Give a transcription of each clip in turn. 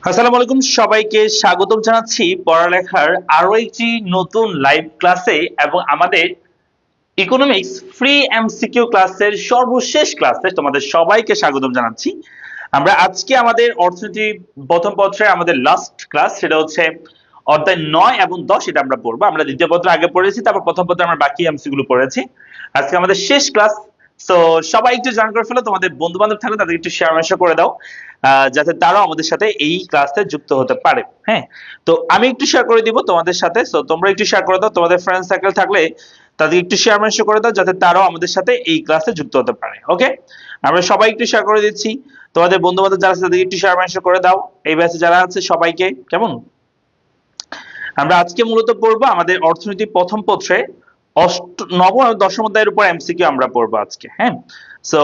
আসসালামু আলাইকুম, সবাইকে স্বাগতম জানাচ্ছি পড়ালেখার আরো একটি নতুন লাইভ ক্লাসে এবং আমাদের ইকোনমিক্স ফ্রি এমসিকিউ ক্লাসের সর্বশেষ ক্লাসে তোমাদের সবাইকে স্বাগতম জানাচ্ছি। আমরা আজকে আমাদের অর্থনীতি প্রথম পত্রের আমাদের লাস্ট ক্লাস, সেটা হচ্ছে অধ্যায় 9 এবং 10, এটা আমরা পড়বো। আমরা দ্বিতীয় পত্র আগে পড়েছি, তারপর প্রথম পত্রে আমরা বাকি এমসিকিউ গুলো পড়েছি। আজকে আমাদের শেষ ক্লাস। তো সবাই একটু জয়েন করে ফেলো, তোমাদের বন্ধু বান্ধব থাকলে তাদের একটু শেয়ার মেশার করে দাও, যাতে তারাও আমাদের সাথে এই ক্লাসে যুক্ত হতে পারে। হ্যাঁ, তো আমি একটু শেয়ার করে দিব তোমাদের সাথে, তো তোমরা একটু শেয়ার করে দাও। তোমাদের ফ্রেন্ড সার্কেল থাকলে তাদের একটু শেয়ার মেশার করে দাও, যাতে তারাও আমাদের সাথে এই ক্লাসে যুক্ত হতে পারে। ওকে, আমরা সবাই একটু শেয়ার করে দিচ্ছি। তোমাদের বন্ধু বান্ধব যারা আছে তাদেরকে একটু শেয়ার মেশার করে দাও। এই ব্যাচে যারা আছে সবাইকে কেমন। আমরা আজকে মূলত পড়বো আমাদের অর্থনীতি প্রথম পত্রে নবম এবং দশম অধ্যায়ের উপর এমসিকিউ আমরা পড়বো আজকে। হ্যাঁ, সো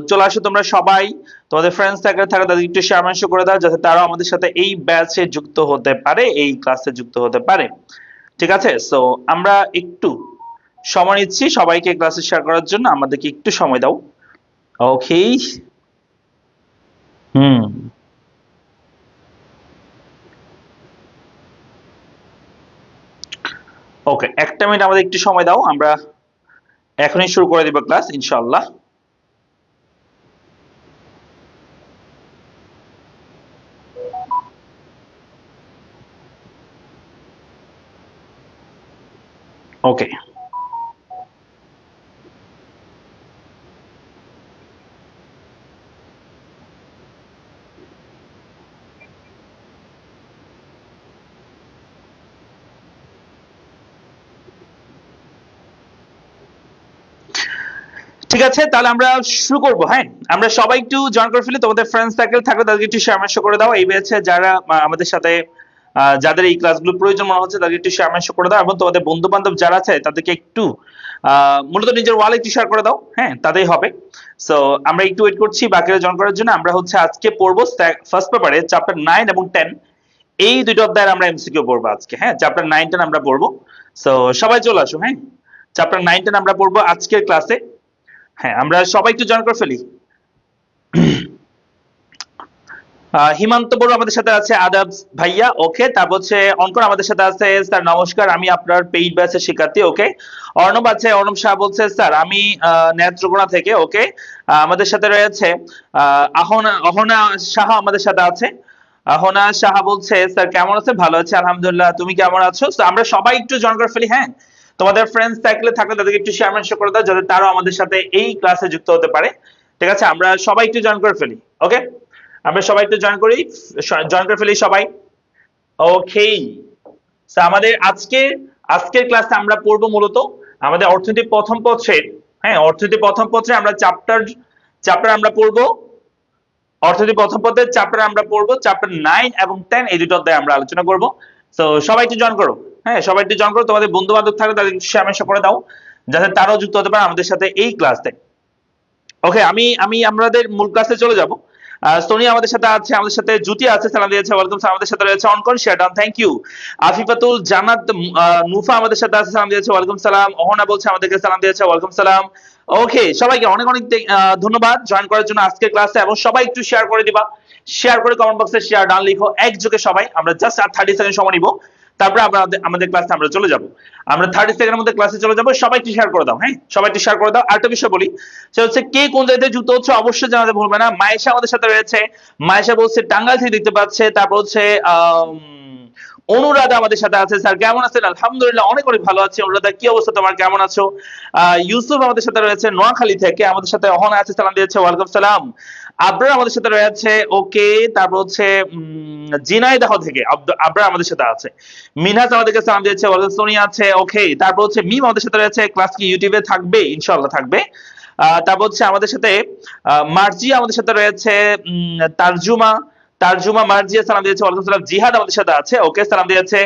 চলে আসো তোমরা সবাই, তোমাদের ফ্রেন্ডস থাকলে তাদের একটু শেয়ার মেনশন করে দাও, যাতে তারাও আমাদের সাথে এই ব্যাচে যুক্ত হতে পারে, এই ক্লাসে যুক্ত হতে পারে। ঠিক আছে, সো আমরা একটু সময় নিচ্ছি সবাইকে ক্লাসে শেয়ার করার জন্য, আমাদেরকে একটু সময় দাও। ওকে, হুম, ওকে, একটা মিনিট আমাদের একটু সময় দাও, আমরা এখনই শুরু করে দিব ক্লাস ইনশাআল্লাহ। ওকে, ঠিক আছে, তাহলে আমরা শুরু করব। হ্যাঁ, আমরা সবাই একটু জয়েন করে ফেলি, তোমাদের ফ্রেন্ড সার্কেল থাকলে তাদেরকে একটু শেয়ার মেনশন করে দাও। এই ব্যাচে যারা আমাদের সাথে যাদের এই ক্লাসগুলো প্রয়োজন মনে হচ্ছে তাদেরকে একটু শেয়ার মেনশন করে দাও, এবং তোমাদের বন্ধু বান্ধব যারা আছে তাদেরকে একটু মূলত নিজের ওয়ালে একটু শেয়ার করে দাও। হ্যাঁ, তাতেই হবে। সো আমরা একটু ওয়েট করছি বাকিরা জয়েন করার জন্য। আমরা হচ্ছে আজকে পড়বো ফার্স্ট পেপারে চ্যাপ্টার 9 এবং 10, এই দুটো অধ্যায়ের আমরা এমসিকিউ পড়বো আজকে। হ্যাঁ, চ্যাপ্টার 9 10 আমরা পড়বো। সো সবাই চলে আসো। হ্যাঁ, চ্যাপ্টার 9 10 আমরা পড়বো আজকের ক্লাসে। হ্যাঁ, আমরা সবাই একটু জয়েন করে ফেলি। হিমান্ত বড়ুয়া আমাদের সাথে আছে, আদাব ভাইয়া। ওকে, তারপর হচ্ছে অঙ্কন আমাদের সাথে আছে, স্যার নমস্কার, আমি আপনার পেইড ব্যাচের শিক্ষার্থী। ওকে, অর্ণব আছে, অর্ণব শাহ বলছে স্যার আমি নেত্রকোনা থেকে। ওকে, আমাদের সাথে রয়েছে অহনা অহনা সাহা আমাদের সাথে আছে। অহনা সাহা বলছে স্যার কেমন আছে, ভালো আছে আলহামদুলিল্লাহ, তুমি কেমন আছো। তো আমরা সবাই একটু জয়েন করে ফেলি। হ্যাঁ, তোমাদের ফ্রেন্ডস থাকলে তাদেরকে একটু শেয়ার মেনশন করে দাও, যাতে তারাও আমাদের সাথে এই ক্লাসে যুক্ত হতে পারে। ঠিক আছে, আমরা সবাই একটু জয়েন করে ফেলি। ওকে, আমরা সবাই একটু জয়েন করে ফেলি সবাই। ওকে, আমাদের আজকের ক্লাসে আমরা পড়বো মূলত আমাদের অর্থনীতি প্রথম পত্রের। হ্যাঁ, অর্থনীতি প্রথম পত্রে আমরা চ্যাপ্টার আমরা পড়বো। অর্থনীতি প্রথম পত্রের চ্যাপ্টার আমরা পড়বো চ্যাপ্টার 9 এবং 10, এই দুটো অধ্যায় আমরা আলোচনা করব। তো সবাই একটু জয়েন করো। হ্যাঁ, সবাই একটু জয়েন করো, তোমাদের বন্ধু বান্ধব থাকলে তাদের শেয়ার করে দাও, যাতে তারাও যুক্ত হতে পারে আমাদের সাথে এই ক্লাসে। ওকে, আমি আমি আমাদের মূল ক্লাসে চলে যাব। সোনিয়া আমাদের সাথে আছে, আমাদের সাথে জুতি আছে, সালাম দিয়েছে, ওয়েলকাম স্যার। আমাদের সাথে রয়েছে অনকন শেয়ারডাউন, থ্যাংক ইউ। আফিফাতুল জান্নাত নুফা আমাদের সাথে আছে, সালাম দিয়েছে, ওয়েলকাম সালাম। অহনা বলছে আমাদেরকে সালাম দিয়েছে, ওয়েলকাম সালাম। ওকে, সবাইকে অনেক অনেক ধন্যবাদ জয়েন করার জন্য আজকের ক্লাসে, এবং সবাই একটু শেয়ার করে দিবা। শেয়ার করে কমেন্ট বক্সে শেয়ার ডান লিখো একযোগে সবাই। আমরা জাস্ট 30 সেকেন্ড সময় নিব, তারপরে আমাদের ক্লাসে আমরা চলে যাব। আমরা 30 সেকেন্ডের মধ্যে ক্লাসে চলে যাব। সবাই একটু শেয়ার করে দাও। হ্যাঁ, সবাই একটু শেয়ার করে দাও। আরেকটা বিষয় বলি, সেটা হচ্ছে কে কোন জায়গাতে যুক্ত হচ্ছে অবশ্যই জানাতে ভুলবে না। মায়েশা আমাদের সাথে রয়েছে, মায়েশা বলছে টাঙ্গাইল থেকে দেখতে পাচ্ছে। তারপর হচ্ছে অনুরাধা আমাদের সাথে আছে, স্যার কেমন আছেন, আলহামদুলিল্লাহ অনেক অনেক ভালো আছি। অনুরাধা কি অবস্থা তোমার, কেমন আছো। ইউসুফ আমাদের সাথে রয়েছে নোয়াখালী থেকে, আমাদের সাথে অহনা আছে, সালাম দিয়েছে, ওয়েলকাম সালাম। আবরার আমাদের সাথে রয়েছে। ওকে, তারপর হচ্ছে জিনাইদাহ থেকে আবরার আমাদের সাথে আছে। মিনহাজ আমাদেরকে সালাম দিয়েছে, ওয়েলকাম। সোনিয়া আছে। ওকে, তারপর হচ্ছে মিম আমাদের সাথে রয়েছে। ক্লাস কি ইউটিউবে থাকবে? ইনশাআল্লাহ থাকবে। তারপর হচ্ছে আমাদের সাথে মার্জিয়া আমাদের সাথে রয়েছে। তারজুমা তারজুমা মার্জিয়া সালাম দিয়েছে, ওয়ালাইকুম সালাম। জিহাদ আমাদের সাথে আছে। ওকে, সালাম দিয়েছে।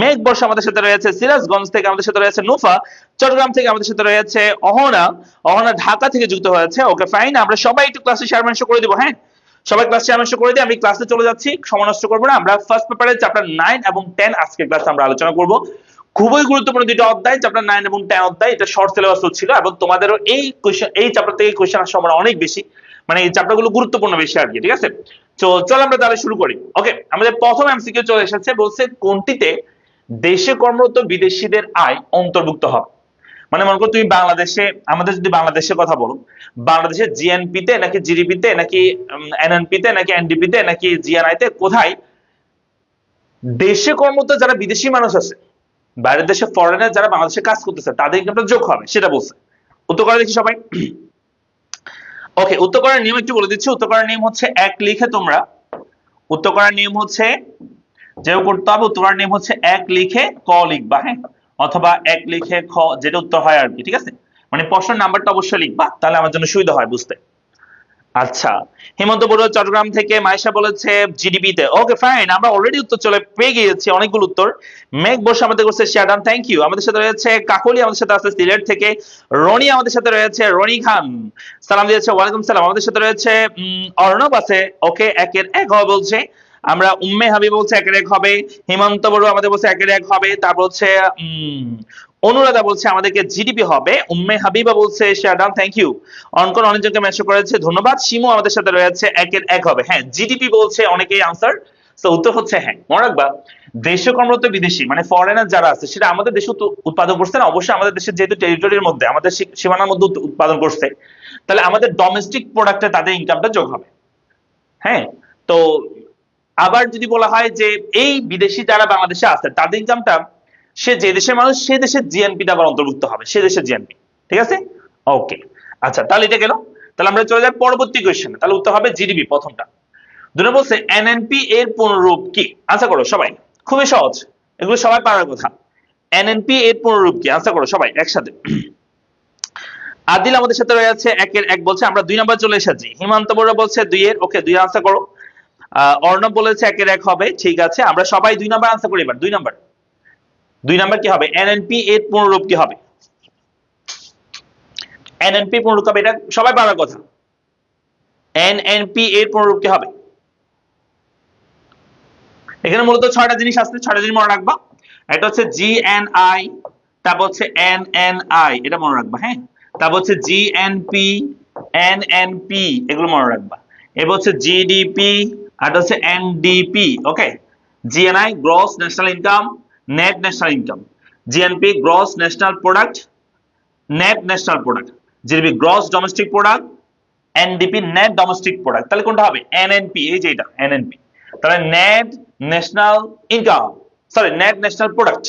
মেঘ বর্ষা আমাদের সাথে রয়েছে। সিরাজগঞ্জ থেকে আমাদের সাথে রয়েছে নুফা। চট্টগ্রাম থেকে আমাদের সাথে রয়েছে অহনা। অহনা ঢাকা থেকে যুক্ত হয়েছে। ওকে, ফাইন, আমরা সবাই একটু ক্লাসে শেয়ার মেনশন করে দিব। হ্যাঁ, সবাই ক্লাস শেয়ার মেনশন করে দিই, আমি ক্লাসে চলে যাচ্ছি, সময় নষ্ট করবো না। আমরা ফার্স্ট পেপারে চ্যাপ্টার 9 এবং 10 আজকের ক্লাসে আমরা আলোচনা করব। খুবই গুরুত্বপূর্ণ দুটো অধ্যায়, চ্যাপ্টার 9 এবং 10 অধ্যায়। এটা শর্ট সিলেবাস ছিল, এবং তোমাদেরও এই চ্যাপ্টার থেকে কোশ্চেন আসার সম্ভাবনা অনেক বেশি। মানে এই চ্যাপ্টারগুলো গুরুত্বপূর্ণ বেশি আর কি, ঠিক আছে? তো চল আমরা তাহলে শুরু করি। ওকে, আমাদের প্রথম এমসিকিউ চলে এসেছে, বলছে কোনটিতে দেশে কর্মরত বিদেশিদের আয় অন্তর্ভুক্ত হবে? মানে মনে করো তুমি বাংলাদেশে, আমাদের যদি বাংলাদেশের কথা বলো, বাংলাদেশের জিএনপি তে নাকি জিডিপি তে নাকি এনএনপি তে নাকি এনডিপি তে নাকি জিএনআই তে, কোথায় দেশে কর্মরত যারা বিদেশি মানুষ আছে, বাইরের দেশে ফরেনার যারা বাংলাদেশে কাজ করতেছে, তাদের ইনকামটা যোগ হবে সেটা বলছে। উত্তর করে দেখি সবাই। ওকে, উত্তর করার নিয়ম একটু বলে দিচ্ছি। উত্তর করার নিয়ম হচ্ছে এক লিখে তোমরা, উত্তর করার নিয়ম হচ্ছে যেও করতে হবে, উত্তর করার নিয়ম হচ্ছে এক লিখে ক লিখবা, হ্যাঁ, অথবা এক লিখে খ, যেটা উত্তর হয় আর কি, ঠিক আছে? মানে প্রশ্নের নাম্বারটা অবশ্যই লিখবা, তাহলে আমার জন্য সুবিধা হয় বুঝতে। আচ্ছা, হেমন্ত বড়ুয়া চট্টগ্রাম থেকে, মাইশা বলেছে জিডিপি তে। ওকে ফাইন, আমরা অলরেডি উত্তর চলে পেয়ে গিয়েছি অনেকগুলো উত্তর। মেঘ বসে আমাদের করছে শেয়ার ডান, থ্যাংক ইউ। আমাদের সাথে রয়েছে কাকলি, আমাদের সাথে আছে সিলেট থেকে। রনি আমাদের সাথে রয়েছে, রনি খান সালাম দিয়েছে, ওয়ালাইকুম সালাম। আমাদের সাথে রয়েছে অর্ণব আছে, ওকে একের এক হবে বলছে। আমরা উম্মে হাবিব বলছে একের এক হবে। হেমন্ত বড়ুয়া আমাদের বলছে একের এক হবে। তারপর হচ্ছে অনুরাধা বলছে আমাদেরকে জিডিপি হবে। উম্মে হাবিবা বলছে শেয়ার ডান, থ্যাংক ইউ। অঙ্কন অনেকজনকে মেনশন করেছে, ধন্যবাদ। শিমু আমাদের সাথে রয়েছে একের এক হবে, হ্যাঁ জিডিপি বলছে অনেকেই আনসার। তো উত্তর হচ্ছে হ্যাঁ। মনে রাখবা, দেশে কর্মরত বিদেশি মানে ফরেনার যারা আছে, সেটা আমাদের দেশে উৎপাদন করছে না, অবশ্যই আমাদের দেশের যেহেতু টেরিটরির মধ্যে, আমাদের সীমানার মধ্যে উৎপাদন করছে, তাহলে আমাদের ডোমেস্টিক প্রোডাক্টে তাদের ইনকামটা যোগ হবে। হ্যাঁ, তো আবার যদি বলা হয় যে এই বিদেশি যারা বাংলাদেশে আছে, তাদের ইনকামটা সে যে দেশের মানুষ, সে দেশের জিএনপিটা আবার অন্তর্ভুক্ত হবে, সে দেশের জিএনপি, ঠিক আছে? ওকে, আচ্ছা তাহলে এটা গেল। তাহলে আমরা চলে যাই পরবর্তী কোয়েশ্চেনে। তাহলে উত্তর হবে জিডিপি প্রথমটা। দুটো বলছে এনএনপি এর পুনরূপ কি? আনসার করো সবাই, খুবই সহজ, এগুলো সবাই পারার কথা। এনএনপি এর পুনরূপ কি? আনসার করো সবাই একসাথে। আদিল আমাদের সাথে রয়েছে একের এক বলছে, আমরা 2 নাম্বার চলে এসেছি। হিমান্ত বড়ুয়া বলছে 2 এর, ওকে 2 আনসার করো। অর্ণব বলেছে একের এক হবে, ঠিক আছে, আমরা সবাই 2 নাম্বার আনসার করি। এবার 2 নাম্বার, 2 নাম্বার কি হবে? এনএনপি এর পুনরূপ কি হবে? এনএনপি পুনরূপ হবে, এটা সবাই পারার কথা। এনএনপি এর পুনরূপ কি হবে? এখানে মূলত 6টা জিনিস আছে, 6টা জিনিস মনে রাখবা। এটা হচ্ছে জিএনআই, তারপর হচ্ছে এনএনআই, এটা মনে রাখবা, হ্যাঁ। তারপর হচ্ছে জিএনপি, এনএনপি, এগুলো মনে রাখবা। এবার হচ্ছে জিডিপি, আর হচ্ছে NDP, okay. GNI gross national income, net national income. GNP gross national product, net national product. GDP gross domestic product, NDP net domestic product. তাহলে কোনটা হবে? এনএনপি, এই যে এটা এনএনপি। তাহলে net national income, sorry net national product,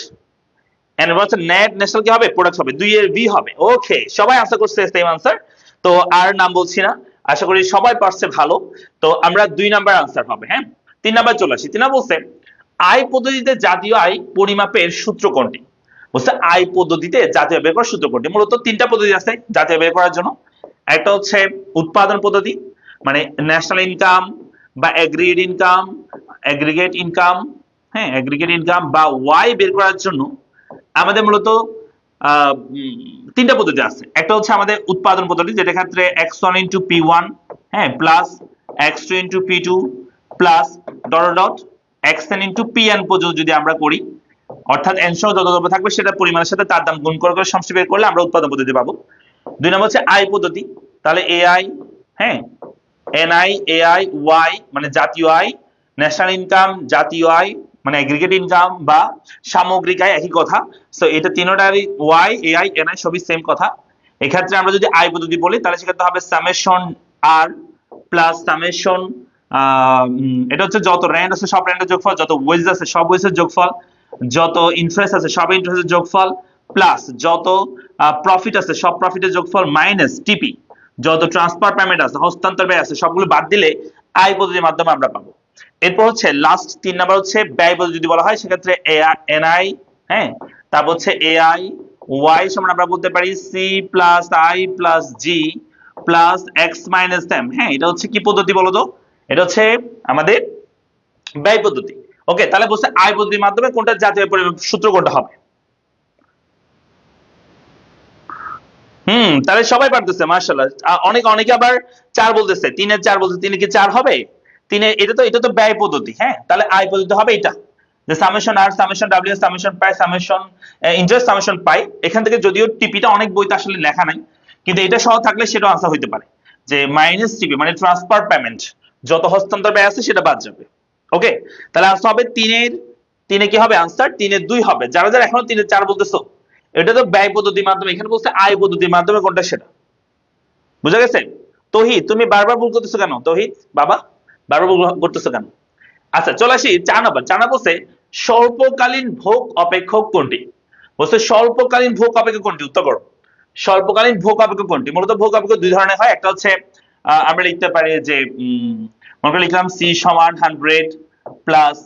and হচ্ছে net national কি হবে? প্রোডাক্ট হবে। 2 এর ভি হবে। ওকে, সবাই আনসার করছে সেম আনসার। তো আর নাম বলছি না, আশা করি সবাই পারছে ভালো। তো আমরা 2 নাম্বার আনসার হবে, হ্যাঁ। 3 নাম্বার চলে আসি। 3 নাম্বার বলছে আয় পদ্ধতিতে জাতীয় আয় পরিমাপের সূত্র কোনটি? বলছে আয় পদ্ধতিতে জাতীয় বের করার সূত্র কোনটি? মূলত 3টা পদ্ধতি আছে জাতীয় বের করার জন্য। একটা হচ্ছে উৎপাদন পদ্ধতি, মানে ন্যাশনাল ইনকাম বা এগ্রিগেট ইনকাম, এগ্রিগেট ইনকাম, হ্যাঁ এগ্রিগেট ইনকাম বা ওয়াই বের করার জন্য আমাদের মূলত 3টা পদ্ধতি আছে। একটা হচ্ছে আমাদের উৎপাদন পদ্ধতি, যেটা ক্ষেত্রে x1 ইনটু p1, হ্যাঁ, plus x2 into p2 plus dot dot xn into pn পর্যন্ত যদি আমরা করি, অর্থাৎ n সহ যত দ্রব্য থাকবে সেটা পরিমাণের সাথে তার দাম গুণ করে সমষ্টি বের করলে আমরা উৎপাদন পদ্ধতি পাবো। 2 নম্বর হচ্ছে আয় পদ্ধতি, তাহলে ai, হ্যাঁ ni, ai, y মানে জাতীয় আয়, ন্যাশনাল ইনকাম জাতীয় আয় মানে এগ্রিগেট ইনকাম বা সামগ্রিক আয়, একই কথা। সো এটা তিনটারই ওয়াই, এআই, এনআই সবই সেম কথা। এক্ষেত্রে আমরা যদি আয় পদ্ধতি বলি, তাহলে সেক্ষেত্রে হবে সামেশন আর প্লাস সামেশন, এটা হচ্ছে যত র্যান্ড আছে সব র্যান্ডের যোগফল, যত ওয়েজ আছে সব ওয়েজের যোগফল, যত ইন্টারেস্ট আছে সব ইন্টারেস্টের যোগফল, প্লাস যত প্রফিট আছে সব প্রফিটের যোগফল, মাইনাস টিপি, যত ট্রান্সফার পেমেন্ট আছে হস্তান্তর ব্যয় আছে সবগুলো বাদ দিলে আয় পদ্ধতির মাধ্যমে আমরা পাবো। এরপর হচ্ছে লাস্ট 3 নাম্বার হচ্ছে ব্যয় পদ্ধতি যদি বলা হয়, সেক্ষেত্রে এনআই, হ্যাঁ, তারপর হচ্ছে এআই, ওয়াই সমান আমরা বলতে পারি C plus I plus G plus X minus M. হ্যাঁ, এটা হচ্ছে কি পদ্ধতি বলো তো? এটা হচ্ছে আমাদের ব্যয় পদ্ধতি। ওকে, তাহলে বলছে আয় পদ্ধতির মাধ্যমে কোনটা জাতীয় সূত্র কোনটা হবে? তাহলে সবাই পারতেছে মাশাআল্লাহ। অনেকে আবার 4 বলতেছে, 3 এর 4 বলতেছে, 3 কি 4 হবে? 3 এর এটা তো ব্যয় পদ্ধতি, হ্যাঁ, তাহলে আয় পদ্ধতি হবে এটা, যে সামেশন আর সামেশন ডাব্লিউ সামেশন পাই সামেশন ইন্টারেস্ট সামেশন পাই। এখান থেকে যদিও টিপিটা অনেক বইতে আসলে লেখা নাই, কিন্তু এটা সহ থাকলে সেটা আনসার হইতে পারে। যে মাইনাস টিপি মানে ট্রান্সফার পেমেন্ট, যত হস্তান্তর ব্যয় আছে সেটা বাদ যাবে। ওকে, তাহলে আনসার হবে তিনে কি হবে আনসার 3-2 হবে। যারা যারা এখনো 3-4 বলতেছো, এটা তো ব্যয় পদ্ধতির মাধ্যমে, এখানে বলছে আয় পদ্ধতির মাধ্যমে, কোনটা সেটা বুঝা গেছে? তৌহিদ তুমি বারবার ভুল করতেছো কেন? তৌহিদ বাবা বারবার ভুল করতেছো কেন? আচ্ছা চলে আসি 4 নম্বর। 4 নম্বর বলছে স্বল্পকালীন ভোগ অপেক্ষক কোনটি? বলছে স্বল্পকালীন ভোগ অপেক্ষক কোনটি? উত্তর করো। স্বল্পকালীন ভোগ অপেক্ষক কোনটি? মূলত ভোগ অপেক্ষক দুই ধরনের হয়। একটা হচ্ছে আমরা লিখতে পারি যে মনে করে লিখলাম c সমান 100 প্লাস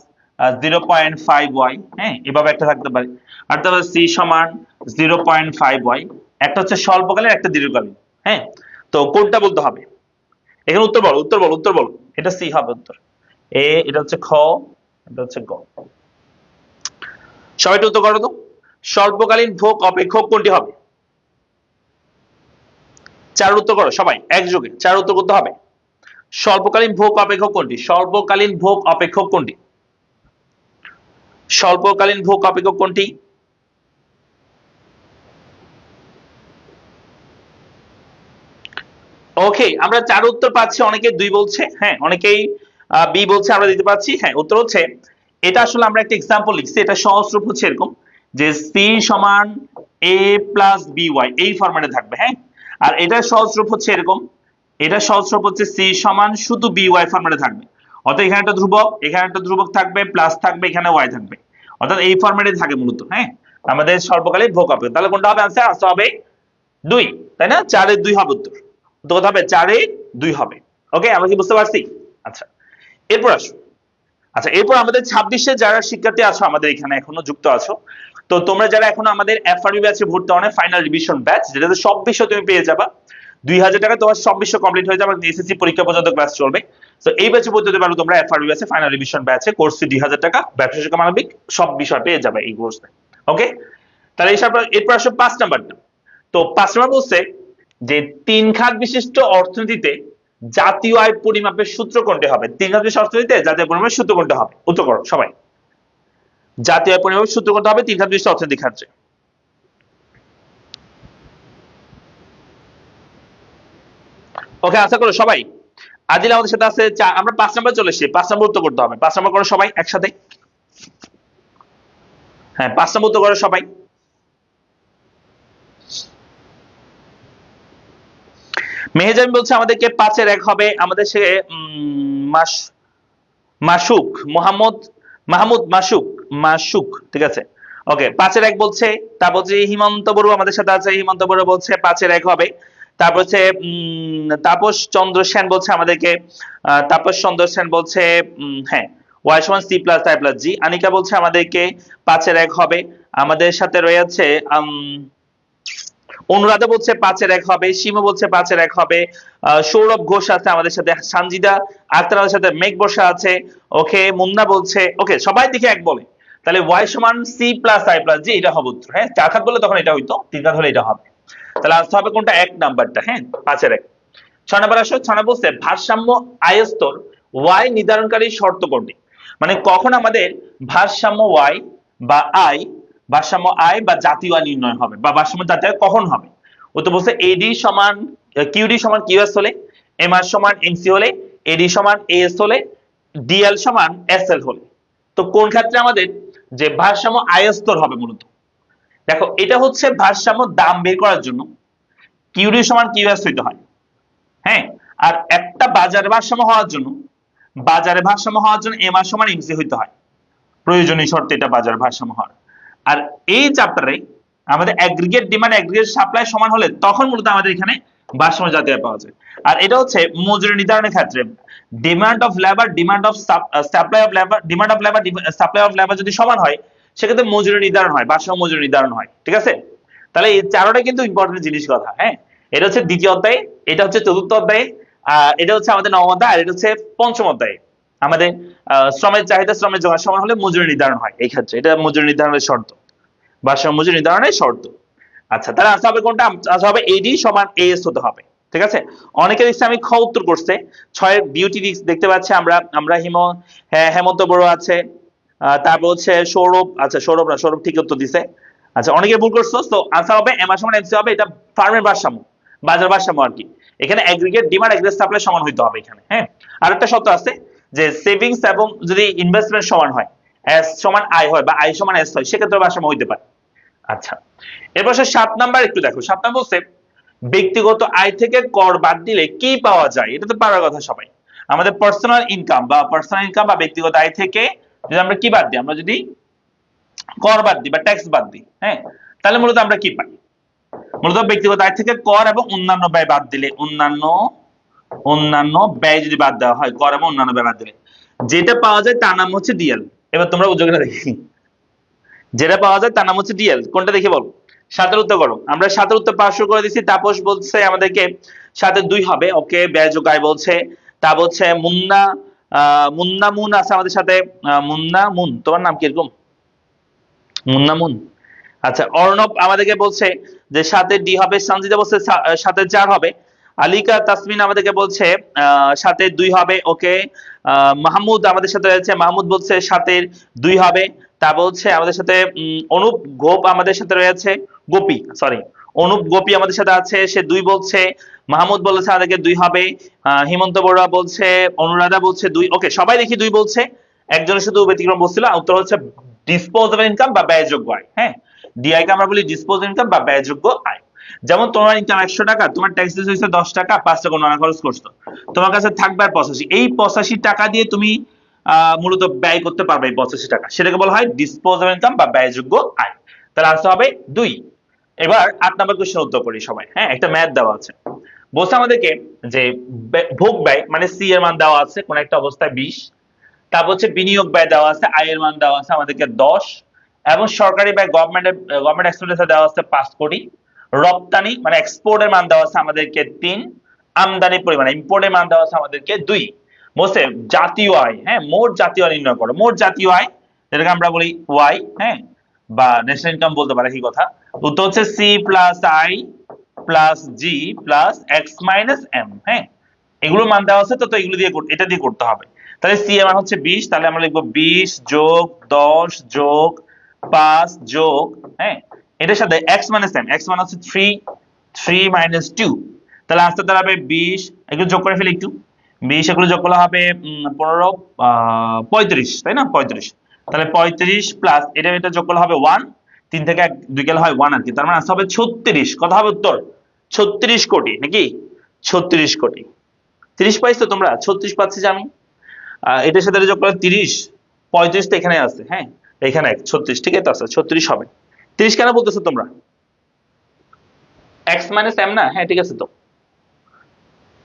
0.5y, হ্যাঁ এভাবে একটা থাকতে পারে। আর তারপর c সমান 0.5y, একটা হচ্ছে স্বল্পকালীন একটা দীর্ঘকালীন। হ্যাঁ, তো কোনটা বলতে হবে এখানে? উত্তর বলো, উত্তর বলো, উত্তর বলো। এটা সি হবে উত্তর। এটা হচ্ছে খ, এটা হচ্ছে গ। সবাই একটু উত্তর করো তো। স্বল্পকালীন ভোগ অপেক্ষক কোনটি হবে? 4 উত্তর করো সবাই একযোগে, 4 উত্তর করতে হবে। স্বল্পকালীন ভোগ অপেক্ষক কোনটি? স্বল্পকালীন ভোগ অপেক্ষক কোনটি? স্বল্পকালীন ভোগ অপেক্ষক কোনটি? ওকে, আমরা 4 উত্তর পাচ্ছি। অনেকে 2 বলছে, হ্যাঁ অনেকেই বি বলছে, আমরা দিতে পাচ্ছি। হ্যাঁ উত্তর হচ্ছে এটা। আসলে আমরা একটা এক্সাম্পল লিখছি, এটা সহজ রূপ হচ্ছে এরকম যে সি সমান এ প্লাস বি ওয়াই, এই ফরম্যাটে থাকবে। হ্যাঁ, আর এটা সহজ রূপ হচ্ছে এরকম, এটা সহজ রূপ হচ্ছে সি সমান শুধু বি ওয়াই ফরম্যাটে থাকবে। অর্থাৎ এখানে একটা ধ্রুবক, এখানে একটা ধ্রুবক থাকবে, প্লাস থাকবে, এখানে ওয়াই থাকবে। অর্থাৎ এই ফরম্যাটে থাকে মূলত। হ্যাঁ, আমাদের স্বল্পকালীন ভোগ অপেক্ষক। তাহলে কোনটা হবে আনসার? আনসার হবে 2, তাই না? 4-2 হবে উত্তর। উত্তর কত হবে? 4-2 হবে। ওকে, আমরা কি বুঝতে পারছি? আচ্ছা এরপর আসো। আচ্ছা এরপর আমাদের 26-এ যারা শিক্ষার্থী আছো আমাদের এখানে এখনো যুক্ত আছো, তো তোমরা যারা এখনো আমাদের এফআরবি ব্যাচে ভর্তি হও না, ফাইনাল রিভিশন ব্যাচ, যেটাতে সব বিষয় তুমি পেয়ে যাবা 2000 টাকা, তোমার সব বিষয় কমপ্লিট হয়ে যাবে, এসএসসি পরীক্ষা পর্যন্ত ক্লাস চলবে। তো এই ব্যাচে ভর্তি হতে পারো তোমরা এফআরবি ব্যাচে, ফাইনাল রিভিশন ব্যাচে। কোর্স ফি 2000 টাকা, ব্যবসা শিক্ষা মানবিক সব বিষয় পেয়ে যাবে এই কোর্সে। ওকে, তাহলে এরপর আসো 5 নাম্বারটা। তো 5 নাম্বার বলছে যে 3 খাত বিশিষ্ট অর্থনীতিতে জাতীয় আয় পরিমাপের সূত্র কোনটি হবে? 3 খাত বিশিষ্ট অর্থনীতিতে জাতীয় পরিমাপের সূত্র কোনটি হবে? উত্তর করো সবাই। জাতীয় আয় পরিমাপের সূত্র কোনটা হবে 3 খাত বিশিষ্ট অর্থনীতির ক্ষেত্রে? ওকে, আশা করো সবাই। আদিল আমাদের সাথে আছে। আমরা 5 নাম্বার চলে এসেছি। 5 নাম্বার উত্তর করতে হবে। 5 নাম্বার করো সবাই একসাথে। হ্যাঁ 5 নাম্বার উত্তর করো সবাই। মেহেজাবিন বলছে আমাদেরকে 5-1 হবে। আমাদের সে মাসুক মাহমুদ মাসুক, ঠিক আছে। ওকে, 5-1 বলছে। তারপর হচ্ছে হিমন্ত বড়ুয়া আমাদের সাথে আছে। হিমন্ত বড়ুয়া বলছে 5-1 হবে। তারপর হচ্ছে তাপস চন্দ্র সেন বলছে আমাদেরকে, তাপস চন্দ্র সেন বলছে হ্যাঁ y সমান c plus i plus g। Anika বলছে আমাদেরকে 5-1 হবে। আমাদের সাথে রয়েছে অনুরাধা বলছে 5-1 হবে। সীমা বলছে 5-1 হবে। সৌরভ ঘোষ আছে আমাদের সাথে। সানজিদা আক্তার আমাদের সাথে। মেঘ বর্ষা আছে। ওকে, মুন্না বলছে। ওকে, সবাই দেখে এক বলে। তাহলে y সমান c plus i plus g, এটা হবে উত্তর। হ্যাঁ, 4 খাত বললে তখন এটা হইতো, 3 খাত হলে এটা হবে। তাহলে আসতে হবে কোনটা? 1 নাম্বারটা। হ্যাঁ 5-1। 6 নাম্বার আসো। 6 নাম্বার বলছে ভারসাম্য আয় স্তর y নির্ধারণকারী শর্ত কোনটি? মানে কখন আমাদের ভারসাম্য y বা আয়, ভারসাম্য আয় বা জাতীয় আয় নির্ণয় হবে, বা ভারসাম্য জাতীয় আয় কখন হবে? ও তো বলছে এডি সমান কিউডি সমান কিউএস হলে, এমআর সমান এমসি হলে, এডি সমান এএস হলে, ডিএল সমান এসএল হলে। তো কোন ক্ষেত্রে আমাদের যে ভারসাম্য আয় স্তর হবে? মূলত দেখো, এটা হচ্ছে ভারসাম্য দাম বের করার জন্য কিউডি সমান কিউএস হইতে হয়। হ্যাঁ, আর একটা বাজারে ভারসাম্য হওয়ার জন্য, এমআর সমান এমসি হইতে হয়। প্রয়োজনীয় শর্ত এটা বাজার ভারসাম্য হওয়ার। আর এই চ্যাপ্টারে আমাদের অ্যাগ্রিগেট ডিমান্ড অ্যাগ্রিগেট সাপ্লাই সমান হলে তখন মূলত আমাদের এখানে ভারসাম্য জাতীয় আয় পাওয়া যায়। আর এটা হচ্ছে মজুরি নির্ধারণের ক্ষেত্রে demand of labour, demand of supply of labour যদি সমান হয় সেক্ষেত্রে মজুরি নির্ধারণ হয়, ভারসাম্য মজুরি নির্ধারণ হয়। ঠিক আছে, তাহলে এই চারোটা কিন্তু ইম্পর্টেন্ট জিনিস কথা। হ্যাঁ, এটা হচ্ছে দ্বিতীয় অধ্যায়ে, এটা হচ্ছে চতুর্থ অধ্যায়ে, এটা হচ্ছে আমাদের নবম অধ্যায়, আর এটা হচ্ছে পঞ্চম অধ্যায়ে। আমাদের শ্রমের চাহিদা শ্রমের যোগান সমান হলে মজুরি নির্ধারণ হয়। এই ক্ষেত্রে এটা মজুরি নির্ধারণের শর্ত, ভারসাম্য মজুরি নির্ধারণের শর্ত। আচ্ছা, তাহলে আনসার হবে কোনটা? আনসার হবে এডি সমান এএস হতে হবে। ঠিক আছে, অনেকে দেখছি আমি খ উত্তর করছে। 6 বিউটি দেখতে পাচ্ছি আমরা হেমন্ত বড় আছে। তারপর হচ্ছে সৌরভ, আচ্ছা সৌরভ না, সৌরভ ঠিক উত্তর দিছে। আচ্ছা, অনেকে ভুল করছো। তো আনসার হবে এমআর সমান এমসি হবে। এটা ফার্মের ভারসাম্য, বাজার ভারসাম্য আর কি। এখানে অ্যাগ্রিগেট ডিমান্ড অ্যাগ্রিগেট সাপ্লাই সমান হইতে হবে এখানে। হ্যাঁ, আরেকটা শর্ত আছে যে সেভিংস এবং যদি ইনভেস্টমেন্ট সমান হয়, এস সমান আই হয় বা আই সমান এস হয়, সেক্ষেত্রে ভারসাম্য হইতে পারে। আচ্ছা, এরপর 7 নাম্বার একটু দেখো। 7 নাম্বার বলছে ব্যক্তিগত আয় থেকে কর বাদ দিলে কি পাওয়া যায়? এটা তো পারার কথা সবাই। আমাদের পার্সোনাল ইনকাম বা ব্যক্তিগত আয় থেকে যদি আমরা কি বাদ দিই, আমরা যদি কর বাদ দিই বা ট্যাক্স বাদ দিই, হ্যাঁ, তাহলে মূলত আমরা কি পাই? মূলত ব্যক্তিগত আয় থেকে কর এবং অন্যান্য ব্যয় বাদ দিলে, অন্যান্য ব্যয় যদি বাদ দেওয়া হয়, কর এবং অন্যান্য ব্যয় বাদ দিলে যেটা পাওয়া যায় তার নাম হচ্ছে ডিএল। এবার তোমরা বুঝো কিনা দেখি। যেটা পাওয়া যায় তার নাম হচ্ছে ডিএল। কোনটা দেখে বলো? 7 উত্তর করো। আমরা 7 উত্তর পাস করে দিছি। তাপস বলছে আমাদেরকে 7 2 হবে। ওকে, ব্যয় যোগ আয় বলছে। তা বলছে মুন্না মুন আছে আমাদের সাথে। মুন্না মুন, তোমার নাম কি এরকম? মুন্না মুন। আচ্ছা, অর্ণব আমাদেরকে বলছে যে 7 ডি হবে। সঞ্জিতা বলছে 7 4 হবে। আলিকা তাসমিন আমাদেরকে বলছে 7 2 হবে। ওকে, মাহমুদ আমাদের সাথে রয়েছে। মাহমুদ বলছে 7 2 হবে। তা বলছে আমাদের সাথে অনুপ গোপ আমাদের সাথে রয়েছে। গোপী, সরি, অনুপ গোপী আমাদের সাথে আছে, সে 2 বলছে। মাহমুদ বলেছে আমাদেরকে 2 হবে। হিমন্ত বড়ুয়া বলছে, অনুরাধা বলছে 2। ওকে, সবাই দেখি 2 বলছে। একজনের শুধু ব্যতিক্রম বলছিল। উত্তর হচ্ছে ডিসপোজেবল ইনকাম বা ব্যয়যোগ্য আয়। হ্যাঁ, ডিআই কে আমরা বলি ডিসপোজেবল ইনকাম বা ব্যয়যোগ্য আয়। যেমন তোমার ইনকাম 100 টাকা, তোমার ট্যাক্স দিতে হয়েছে 10 টাকা, 5 টাকা নানা খরচ করছো, তোমার কাছে থাকবে আর 85। এই 85 টাকা দিয়ে তুমি মূলত ব্যয় করতে পারবে। এই 85 টাকা, সেটাকে বলা হয় ডিসপোজেবল ইনকাম বা ব্যয়যোগ্য আয়। তাহলে আনসার হবে 2। এবার 8 নাম্বার কোশ্চেন উত্তর করি সবাই। হ্যাঁ, একটা ম্যাথ দেওয়া আছে। বলছে আমাদেরকে যে ভোগ ব্যয় মানে সি এর মান দেওয়া আছে কোন একটা অবস্থায় 20, তারপর হচ্ছে বিনিয়োগ ব্যয় দেওয়া আছে, আয়ের মান দেওয়া আছে আমাদেরকে 10, এবং সরকারি ব্যয় গভর্নমেন্ট এক্সপেন্ডিচার দেওয়া আছে 5 কোটি, রপ্তানি মানে এক্সপোর্টের মান দেওয়া আছে আমাদেরকে 3, আমদানি পরিমাণ ইম্পোর্টের মান দেওয়া আছে আমাদেরকে 2। বলছে জাতীয় আয়, হ্যাঁ, মোট জাতীয় আয় নির্ণয় করো। মোট জাতীয় আয় যেটাকে আমরা বলি ওয়াই, হ্যাঁ, বা ন্যাশনাল ইনকাম বলতে পারে, কি কথা। উত্তর হচ্ছে C plus I plus G plus X minus M. হ্যাঁ, এগুলো মান দেওয়া আছে, তো এগুলো দিয়ে এটা দিয়ে করতে হবে। তাহলে সি এর মান হচ্ছে 20, তাহলে আমরা লিখবো 20 যোগ 10 যোগ 5 যোগ, হ্যাঁ, এটার সাথে x মাইনাস m, x মান হচ্ছে 3 মাইনাস 2, তাহলে আনসার দাঁড়াবে 20। এগুলো যোগ করে ফেলি একটু। 20 এগুলো যোগ করলে হবে 15 35, তাই না? 35, তাহলে 35 প্লাস এটা যোগ করলে হবে 1, 3 থেকে 2 গেলে হয় 1 আর কি। তার মানে আনসার হবে 36। কত হবে উত্তর? 36 কোটি, নাকি? 36 কোটি। 30 পাইছো তোমরা? 36 পাচ্ছি যে আমি। এটার সাথে যোগ করলে 30, 35 তো এখানে আছে। হ্যাঁ, এখানে 36, ঠিক আছে, 36 হবে। 30 কেন বলতেছো তোমরা? x মাইনাস m না? হ্যাঁ, ঠিক আছে, তো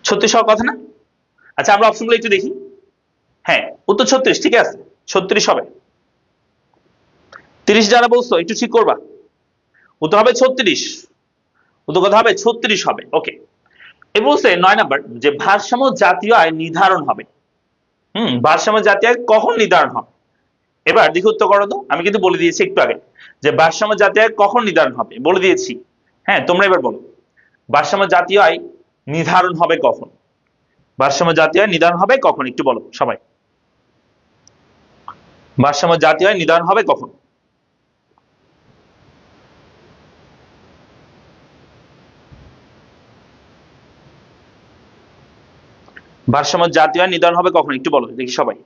36 হওয়ার কথা না? আচ্ছা, আমরা অপশনগুলো একটু দেখি। হ্যাঁ, উত্তর 36, ঠিক আছে, 36 হবে। 30 যারা বলছো একটু ঠিক করবা। উত্তর হবে 36। উত্তর কথা হবে 36 হবে। ওকে, এবার বলছে 9 নাম্বার যে ভারসাম্য জাতীয় আয় নির্ধারণ হবে। ভারসাম্য জাতীয় আয় কখন নির্ধারণ হবে? এবার দেখি উত্তর করো তো। আমি কিন্তু বলে দিয়েছি একটু আগে যে ভারসাম্য জাতীয় আয় কখন নির্ধারণ হবে, বলে দিয়েছি। হ্যাঁ, তোমরা এবার বলো ভারসাম্য জাতীয় আয় নির্ধারণ হবে কখন? ভারসাম্য জাতীয় আয় নির্ধারণ হবে কখন, একটু বলো সবাই। ভারসাম্য জাতীয় আয় নির্ধারণ হবে কখন? ভারসাম্য জাতীয় আয় নির্ধারণ হবে কখন, একটু বলো দেখি সবাই।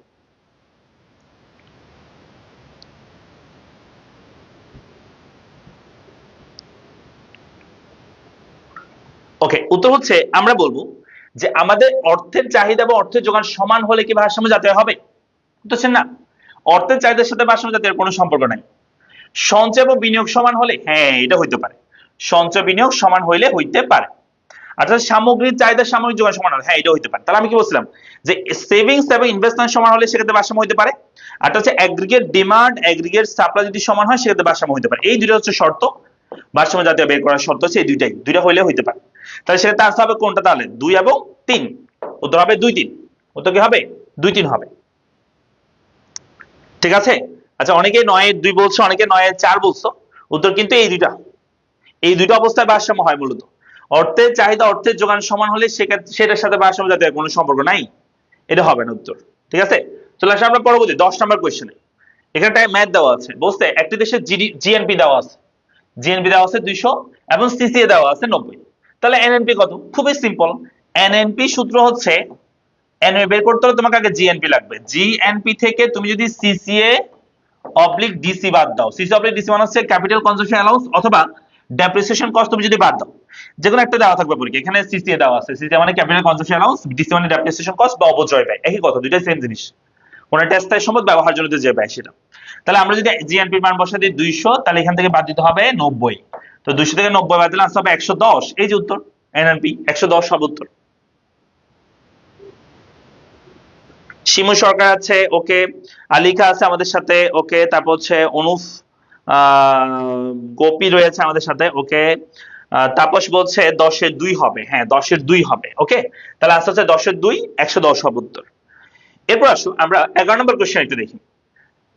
ওকে, উত্তর হচ্ছে আমরা বলবো যে আমাদের অর্থের চাহিদা এবং অর্থের যোগান সমান হলে কি ভারসাম্য জাতীয় হবে? উত্তর হচ্ছে না। অর্থের চাহিদার সাথে ভারসাম্য জাতীয়ের কোনো সম্পর্ক নাই। সঞ্চয় এবং বিনিয়োগ সমান হলে, হ্যাঁ, এটা হইতে পারে। সঞ্চয় বিনিয়োগ সমান হইলে হইতে পারে। অর্থাৎ সামগ্রিক চাহিদা সামগ্রিক যোগান সমান হলে, হ্যাঁ, এটা হইতে পারে। তাহলে আমি কি বলছিলাম যে সেভিংস এবং ইনভেস্টমেন্ট সমান হলে সেক্ষেত্রে ভারসাম্য হইতে পারে। আর হচ্ছে এগ্রিগেট ডিমান্ড এগ্রিগেট সাপ্লাই যদি সমান হয় সেক্ষেত্রে ভারসাম্য হইতে পারে। এই দুটো হচ্ছে শর্ত। ভারসাম্য জাতীয় বের করার শর্ত হচ্ছে এই দুইটা হইলে হইতে পারে। তাহলে সেক্ষেত্রে আনসার হবে কোনটা? তাহলে 2 এবং 3। উত্তর হবে 2 3। উত্তর কি হবে? 2 3 হবে। ঠিক আছে। আচ্ছা, অনেকে 9 এর 2 বলছো, অনেকে 9 এর 4 বলছো। উত্তর কিন্তু এই দুইটা অবস্থায় ভারসাম্য হয় মূলত। অর্থের চাহিদা অর্থের যোগান সমান হলে সেটার সাথে ভারসাম্য জাতীয় কোনো সম্পর্ক নাই, এটা হবে না উত্তর। ঠিক আছে, চলে আসলে আমরা পরবর্তী 10 নম্বর কোশ্চেনে। এখানটা ম্যাথ দেওয়া আছে। বুঝতে একটি দেশের জিএনপি দেওয়া আছে। জিএনপি দেওয়া আছে 200 এবং সিসিএ দেওয়া আছে 90। তাহলে এনএনপি কত? খুবই সিম্পল। এনএনপি সূত্র হচ্ছে, এনএ বের করতে হলে তোমাকে আগে জিএনপি লাগবে। জিএনপি থেকে তুমি যদি সিসিএ অবলিক ডিসি বাদ দাও, সিসি অবলিক ডিসি মানে হচ্ছে ক্যাপিটাল কনজাম্পশন অ্যালাউন্স অথবা ডেপ্রিসিয়েশন কস্ট, তুমি যদি বাদ দাও, যে কোনো একটা দেওয়া থাকবে পরীক্ষা। এখানে সিসিএ দেওয়া আছে, সিসিএ মানে ক্যাপিটাল কনজাম্পশন অ্যালাউন্স, ডিসি মানে ডেপ্রিসিয়েশন কস্ট বা অপচয় ব্যয়, একই কথা, দুইটাই সেম জিনিস। কোনটা স্থায়ী সম্পদ, ব্যবহার জনিত যে ব্যয় সেটা। তাহলে আমরা যদি জিএনপি মান বসা দিই 200, তাহলে এখান থেকে বাদ দিতে হবে 90। তো 200 থেকে 90 বাদ দিলে আনসার হবে 110। এই যে উত্তর, এনএনপি 110 সব উত্তর। শিমু সরকার আছে, ওকে। আলিকা আছে আমাদের সাথে, ওকে। তারপর হচ্ছে অনুফ গোপী রয়েছে আমাদের সাথে, ওকে। তাপস বলছে 10-এর 2 হবে, হ্যাঁ 10-এর 2 হবে, ওকে। তাহলে আনসার হচ্ছে 10-এর 2, 110 হবে উত্তর। এরপর আসো আমরা 11 নম্বর কোশ্চেন একটু দেখি।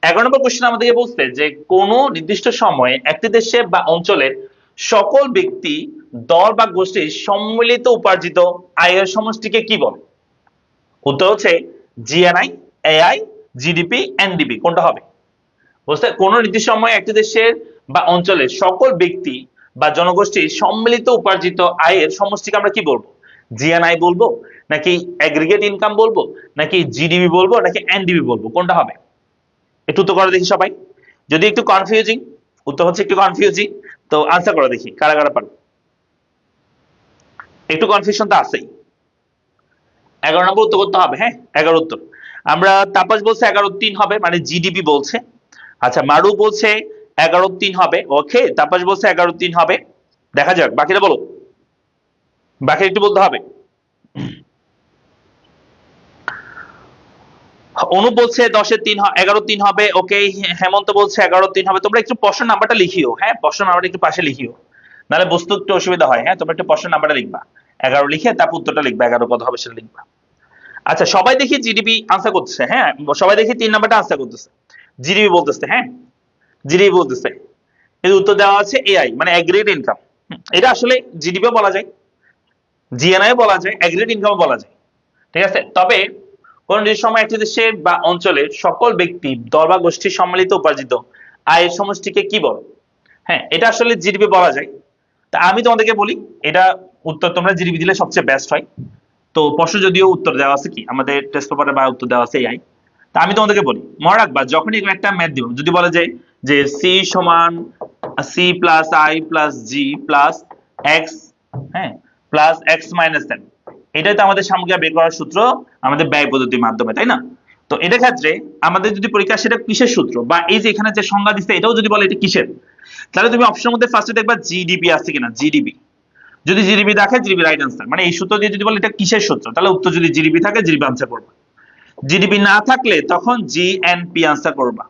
11 নম্বর কোশ্চেন আমাদেরকে বলছে যে কোন নির্দিষ্ট সময়ে একটি দেশে বা অঞ্চলের সকল ব্যক্তি, দল বা গোষ্ঠীর সম্মিলিত উপার্জিত আয়ের সমষ্টিকে কি বলে? উত্তর হচ্ছে জিএনআই, এআই, জিডিপি, এনডিপি। কোনটা হবে? বুঝতে, কোন নির্দিষ্ট সময়ে একটি দেশের বা অঞ্চলের সকল ব্যক্তি বা জনগোষ্ঠীর সম্মিলিত উপার্জিত আয়ের সমষ্টিকে আমরা কি বলবো? জিএনআই বলবো, নাকি এগ্রিগেট ইনকাম বলবো, নাকি জিডিপি বলবো, নাকি এনডিপি বলবো? কোনটা হবে? একটু উত্তর করে দেখি সবাই। যদি একটু কনফিউজিং, উত্তর হচ্ছে একটু কনফিউজিং, তো আনসার করে দেখি কারা কারা পারো। একটু কনফিউশন তো আছেই। 11 নম্বর উত্তর করতে হবে, হ্যাঁ 11 উত্তর। আমরা তাপস বলছে 11-3 হবে, মানে জিডিপি বলছে। আচ্ছা মারু বলছে 11-3 হবে, ওকে। তাপস বলছে 11-3 হবে, দেখা যাক বাকিরা বলো, বাকি একটু বলতে হবে। অনুপ বলছে 10-3 11-3 হবে, ওকে। হেমন্ত বলছে 11-3 হবে। তোমরা একটু প্রশ্ন নাম্বারটা লিখিও, হ্যাঁ প্রশ্ন নাম্বারটা একটু পাশে লিখিও, নাহলে বুঝতে একটু অসুবিধা হয়। হ্যাঁ তোমরা একটু প্রশ্ন নাম্বারটা লিখবা, 11 লিখে তারপর উত্তরটা লিখবা, 11 কত হবে সেটা লিখবা। আচ্ছা সবাই দেখি জিডিপি আনসার করতেছে, হ্যাঁ সবাই দেখি 3 নাম্বারটা আনসার করতেছে, জিডিপি বলতেছে, হ্যাঁ জিডিপি বলতেছে। এর উত্তর দেওয়া আছে এআই, মানে এগ্রিগেট ইনকাম। এটা আসলে জিডিপিও বলা যায়, জিএনআই বলা যায়, এগ্রিগেট ইনকাম বলা যায়, ঠিক আছে। তবে কোন সময় একটি দেশের বা অঞ্চলের সকল ব্যক্তি, দল বা গোষ্ঠীর সম্মিলিত উপার্জিত আয়ের সমষ্টিকে কি বলে? হ্যাঁ এটা আসলে জিডিপি বলা যায়। তা আমি তোমাদেরকে বলি, এটা উত্তর তোমরা জিডিপি দিলে সবচেয়ে বেস্ট হয়। তো প্রশ্ন যদিও উত্তর দেওয়া আছে কি আমাদের টেস্ট পেপারে, বা উত্তর দেওয়া আছে এআই। তা আমি তোমাদেরকে বলি, মনে রাখবা যখনই একটা ম্যাথ দিব, যদি বলে যে সি সমান C plus I plus G plus X, হ্যাঁ প্লাস এক্স মাইনাস এন, এটাই তো আমাদের সামগ্রিক বের করার সূত্র আমাদের ব্যয় পদ্ধতির মাধ্যমে, তাই না? তো এটা ক্ষেত্রে আমাদের যদি পরীক্ষা সেটা কিসের সূত্র, বা এই যে এখানে যে সংজ্ঞা দিচ্ছে এটাও যদি বলে এটা কিসের, তাহলে তুমি অপশনের মধ্যে ফার্স্টে দেখবা জিডিপি আছে কিনা, জিডিপি। যদি জিডিপি দেখে জিডিপি রাইট আনসার, মানে এই সূত্র দিয়ে যদি বলে এটা কিসের সূত্র, তাহলে উত্তর যদি জিডিপি থাকে জিডিপি আনসার করবা। জিডিপি না থাকলে তখন জিএনপি আনসার করবা।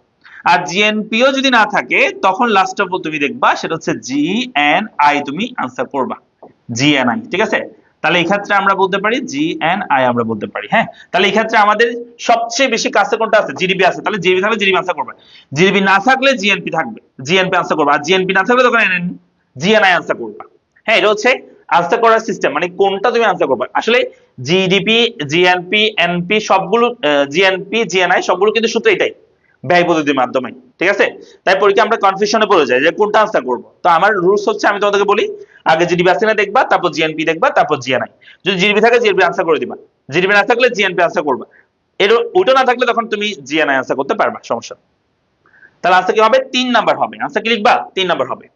আর জিএনপিও যদি না থাকে তখন লাস্ট অফ অল তুমি দেখবা সেটা হচ্ছে জিএনআই, তুমি আনসার করবা জিএনআই, ঠিক আছে। তাহলে এই ক্ষেত্রে আমরা বলতে পারি জিএনআই, আমরা বলতে পারি, হ্যাঁ। তাহলে এই ক্ষেত্রে আমাদের সবচেয়ে বেশি কাছে কোনটা আছে? জিডিপি আছে, তাহলে জিডিপি থাকলে জিডিপি আনসার করবে, জিডিপি না থাকলে জিএনপি থাকবে, জিএনপি আনসার করবে, আর জিএনপি না থাকলে তখন জিএনআই আনসার করবা। হ্যাঁ এটা হচ্ছে আনসার করার সিস্টেম, মানে কোনটা তুমি আনসার করবে। আসলে জিডিপি, জিএনপি, এনপি সবগুলো, জিএনপি, জিএনআই সবগুলো কিন্তু সূত্র এটাই, ব্যয় পদ্ধতির মাধ্যমে, ঠিক আছে। তাই পরীক্ষা আমরা কনফিউশনে পড়ে যাই যে কোনটা আনসার করব। তো আমার রুলস হচ্ছে, আমি তোমাদেরকে বলি আগে জিডিপি আছে না দেখবা, তারপর জিএনপি দেখবা, তারপর জিএনআই। যদি জিডিপি থাকে জিডিপি আনসার করে দিবা, জিডিপি না থাকলে জিএনপি আনসার করবা। এর ওটা না থাকলে তখন তুমি জিএনআই আনসার করতে পারবা, সমস্যা। তাহলে আনসার কি হবে? 3 নাম্বার হবে। আনসার কি লিখবা? 3 নাম্বার হবে।